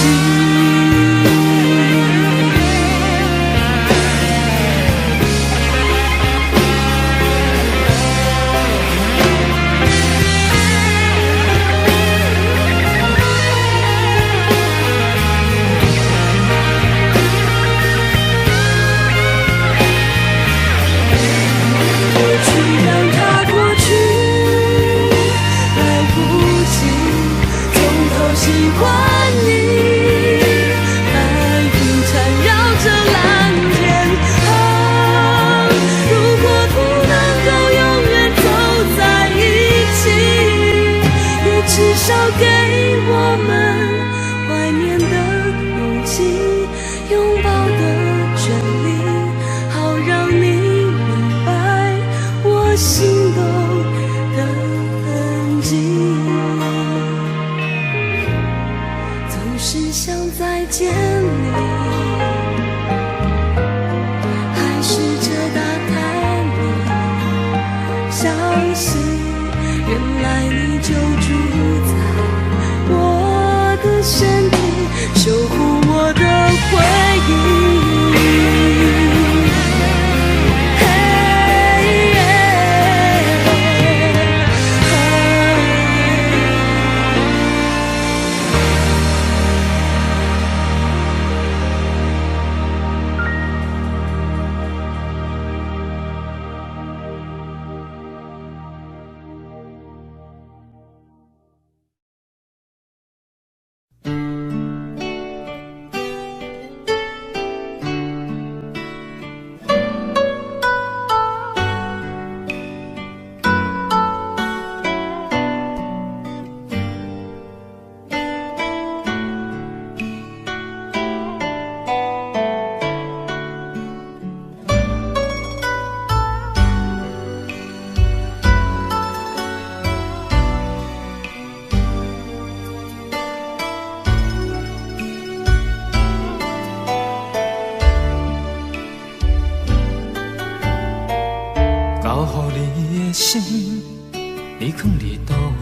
你藏伫倒位？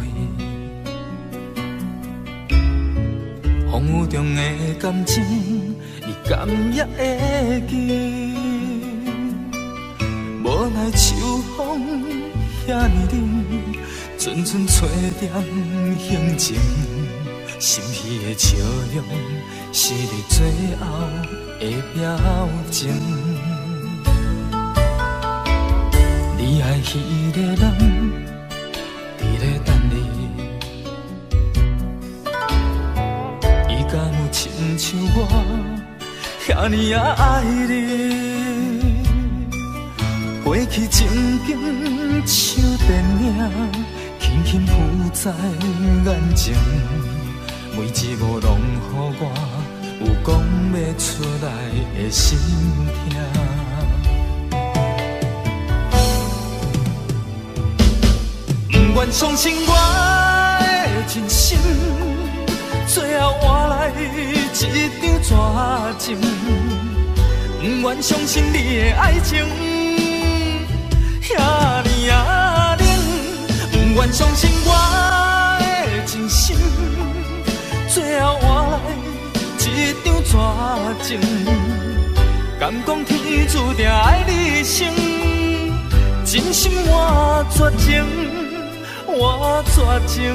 风雨中的感情，你敢也会记？无奈秋风遐尼冷，寸寸找点行情，心虚的笑容，是你最后的表情。你爱迄个人，伫咧等你，伊敢有亲像我遐尼也爱你？过去情景像电影，轻轻浮在眼前，每一幕拢予我有讲不出来的心痛。不愿相信我的真心，最后换来一张绝情。不愿相信你的爱情遐尼冷，不愿相信我的真心，最后换来一张绝情。敢讲天注定爱你一生，真心换绝情。我绝情。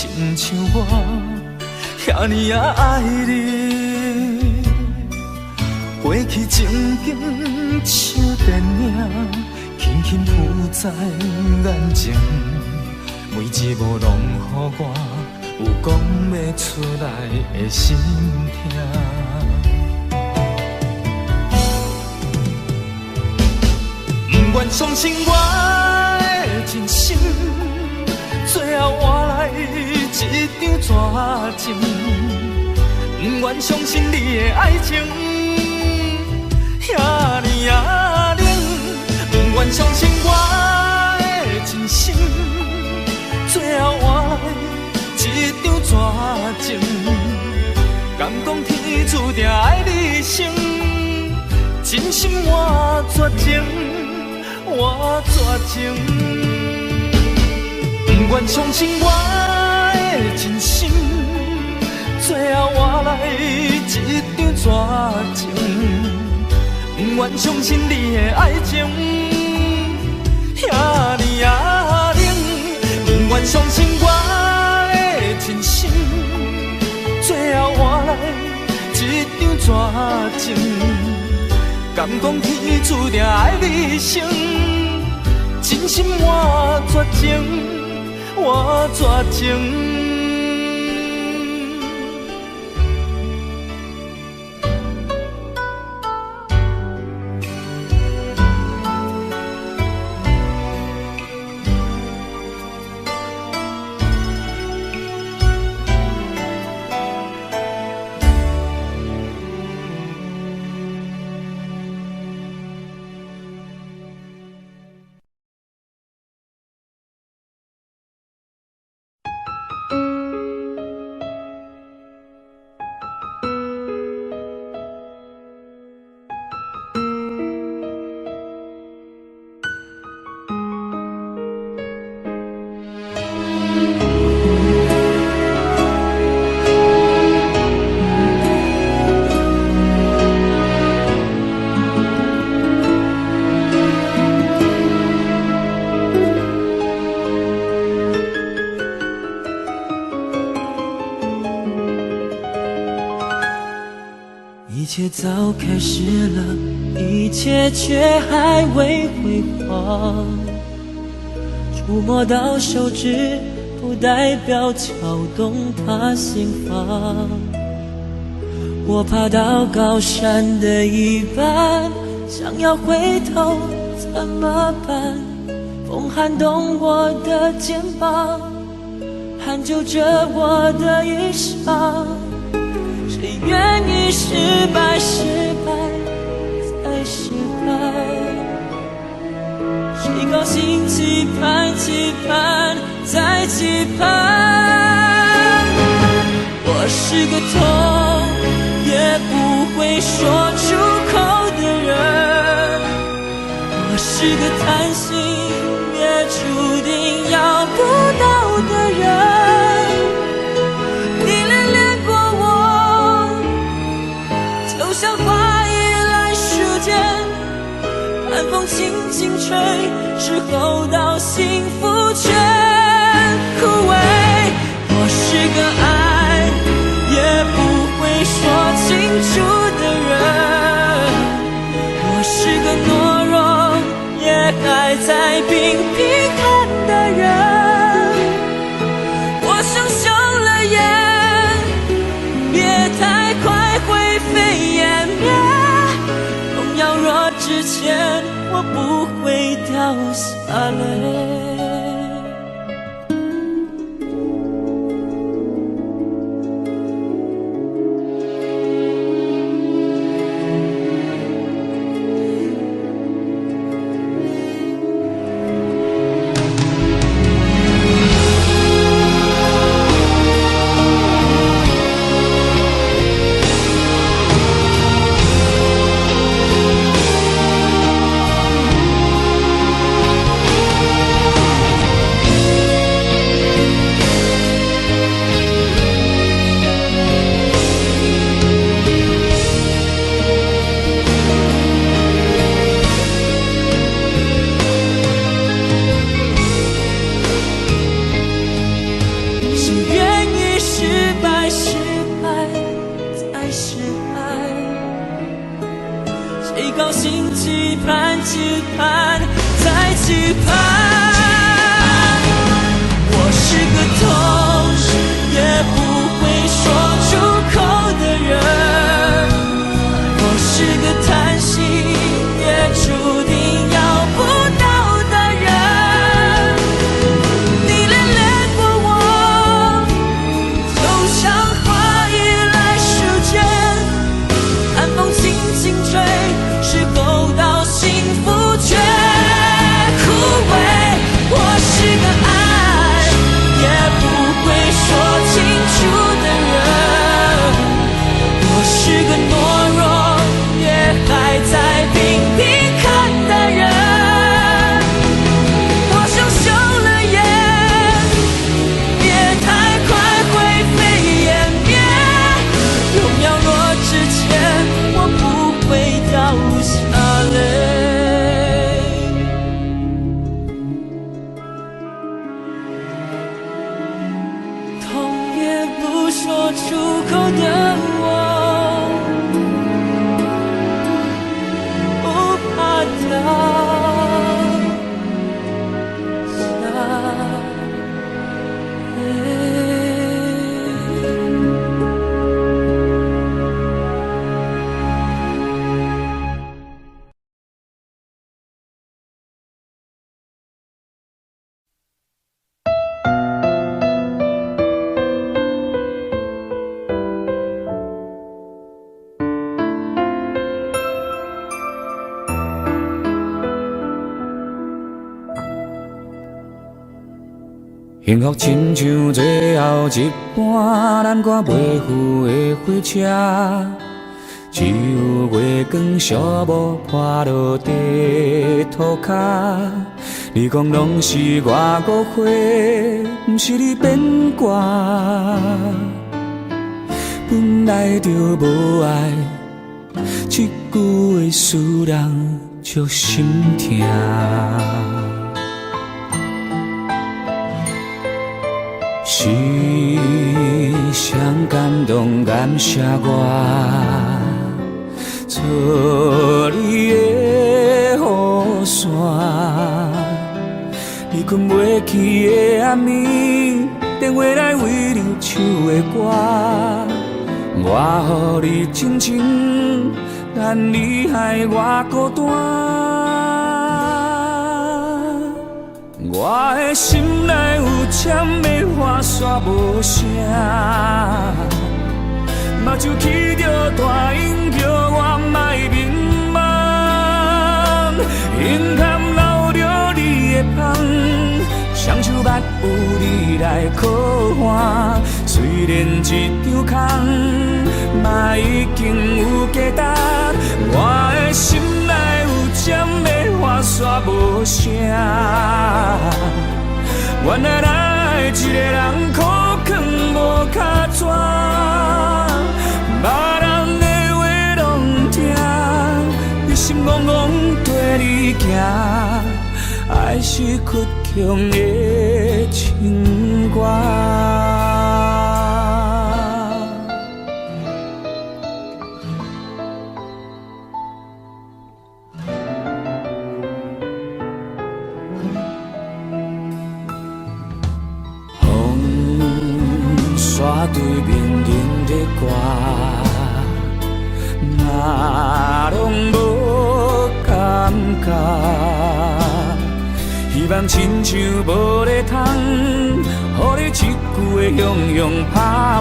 亲像我遐尼啊爱你，过去情景像电影，轻轻浮在眼前，每一幕拢予我有讲袂出来的心痛。不愿相信我的真心，最后换来一张纸情。不愿相信你的爱情遐尼啊冷，不愿相信我的真心，最后换来一张纸情。敢讲天注定爱你生，真心换绝情。我绝情，不愿相信我的真心，最后换来一张纸情。不愿相信你的爱情遐尼啊冷，不愿相信我的真心，最后换来一张纸情。敢讲天注定爱你生，真心我绝情，我绝情。一切早开始了，一切却还未辉煌。触摸到手指，不代表敲动他心房。我爬到高山的一半，想要回头怎么办？风撼动我的肩膀，hand揪着我的衣裳。谁愿意失败，失败再失败？谁高兴期盼，期盼再期盼？我是个痛也不会说出口的人，我是个贪心也注定要不到的人。像花依赖时间，寒风轻轻吹，之后到幸福全枯萎。我是个爱也不会说清楚的人，我是个懦弱也还在拼拼看的人。我想笑了眼，别太快灰飞烟灭，痛要若之前我不会掉下泪。期盼，在期盼。我是个痛，也不会说出口的人。我是个叹息，也注定要不到的人。你恋恋过我，就像花依赖时间，寒风轻轻吹，时候到幸福却枯萎。我是个爱也不会说清楚的人，我是个懦弱也还在拼命看的人。我想休了眼，别太快灰飞烟灭，有秒落之前我不会掉下泪。痛也不说出口的我，不怕掉下泪。幸福亲像最后一班咱赶袂赴的火车，只有月光小雾破落地涂骹。你讲拢是我误会，不是你变卦。本来就无爱，这句话使人足心痛。是谁感动感谢我，做你的雨伞。你困袂去的暗暝，电话来为你唱的歌，我予你真情，但你害我孤单。我的心内有签的花煞无声，目睭起着大音叫我莫迷茫，眼坎流着你的香，双手捌有你来靠岸。虽然一张空，嘛已经有价值。我的心内有签的花煞无声，原来咱一个人苦劝无脚纸，别人的话拢听，你心�iti戆跟你行，爱是倔强的情歌。山对面人在歌，嘛拢无感觉。希望亲像无咧通，予你一句的雄雄拍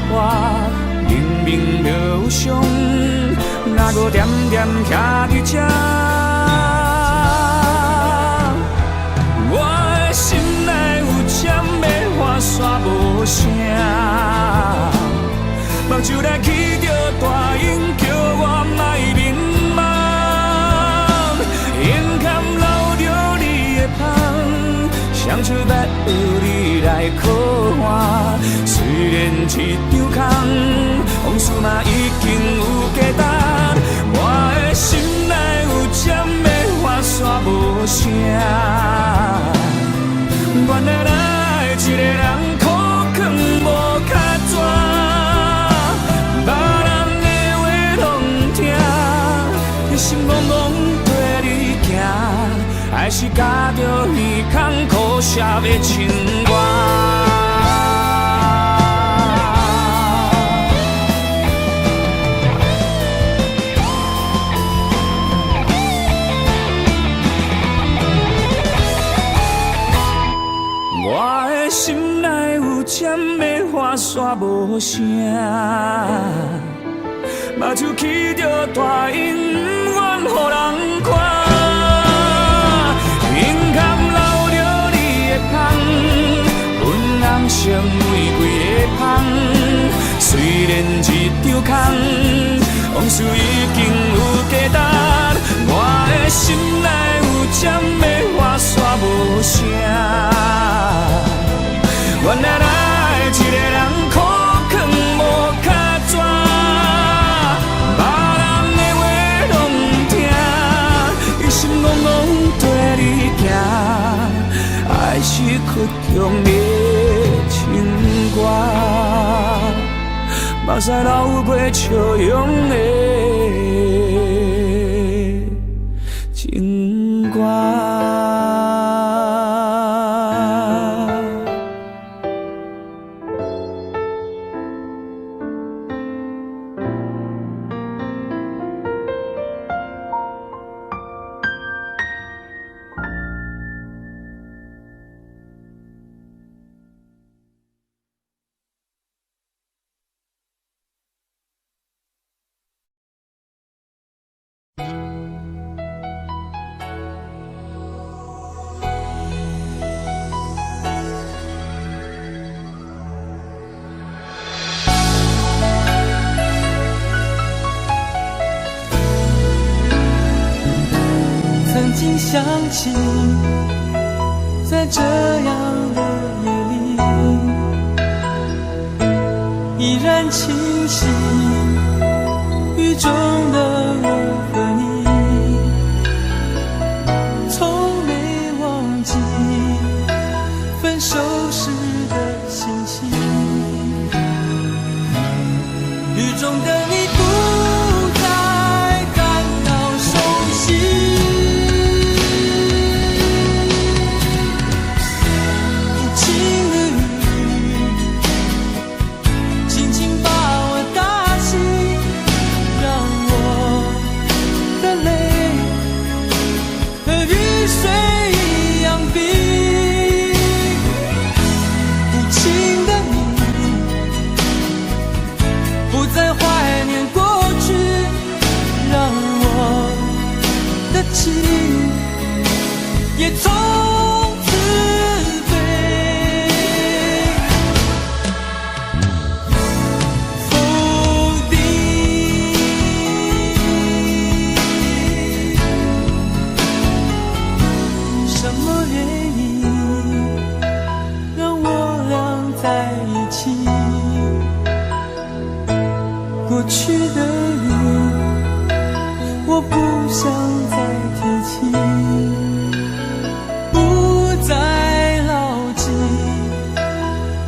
破。明明就有伤，哪搁惦惦徛伫这？我的心内有签的花煞无声，目睭来起着大音叫我莫迷茫，眼坎流着你的香，双手捌有你来靠岸。虽然一张空，往事嘛已经有价值。我的心内有签的花煞无声，原来咱一个人苦劝无脚纸，别人的话拢听，你心怣怣跟你行。要唱歌。我的心内有针的花线无声，目睭起着大烟，不愿予人看。胸坎留着你的香，阮人生玫瑰的香。虽然一场空，往事已经有价值。我的心内有针的花线无声。原来爱一个人苦劝无卡纸，别人的话拢不听，一心戆戆跟你行，爱是曲中的情歌，目屎流过笑容的情歌。曾经想起，在这样的夜里，依然清晰，雨中的我和你，从没忘记分手时的心情。雨中的你不再感到熟悉，也从此飞，否定什么原因让我俩在一起？过去的雨，我不想再提起。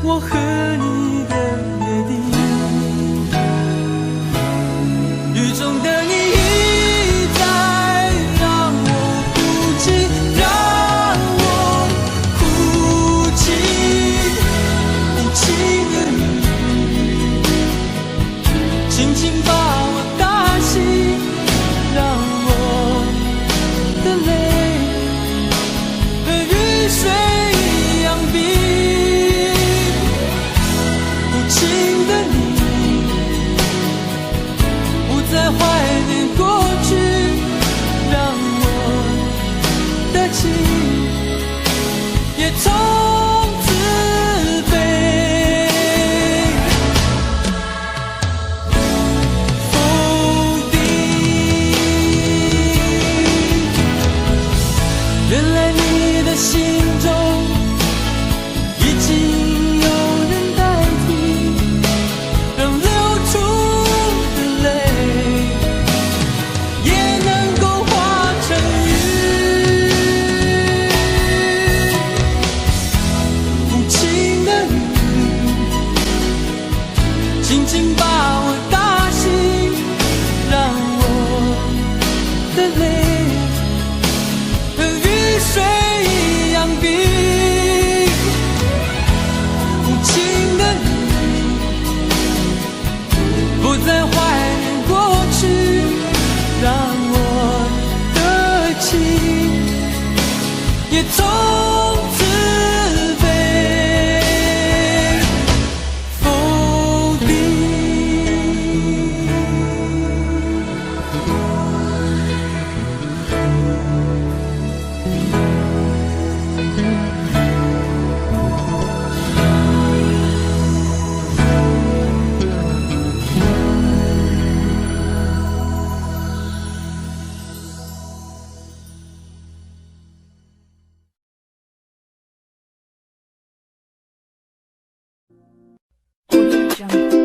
我和你的约定，雨中的你一再让我哭泣，让我哭泣，无情的你，轻轻把我打醒，让我的泪和雨水一样冰。在怀念过去，让我的情也从此飞。否定，原来你的心中已经有人代替，让流出的泪轻轻把我打醒，让我的泪和雨水一样冰。从此被否定。Audio Jungle.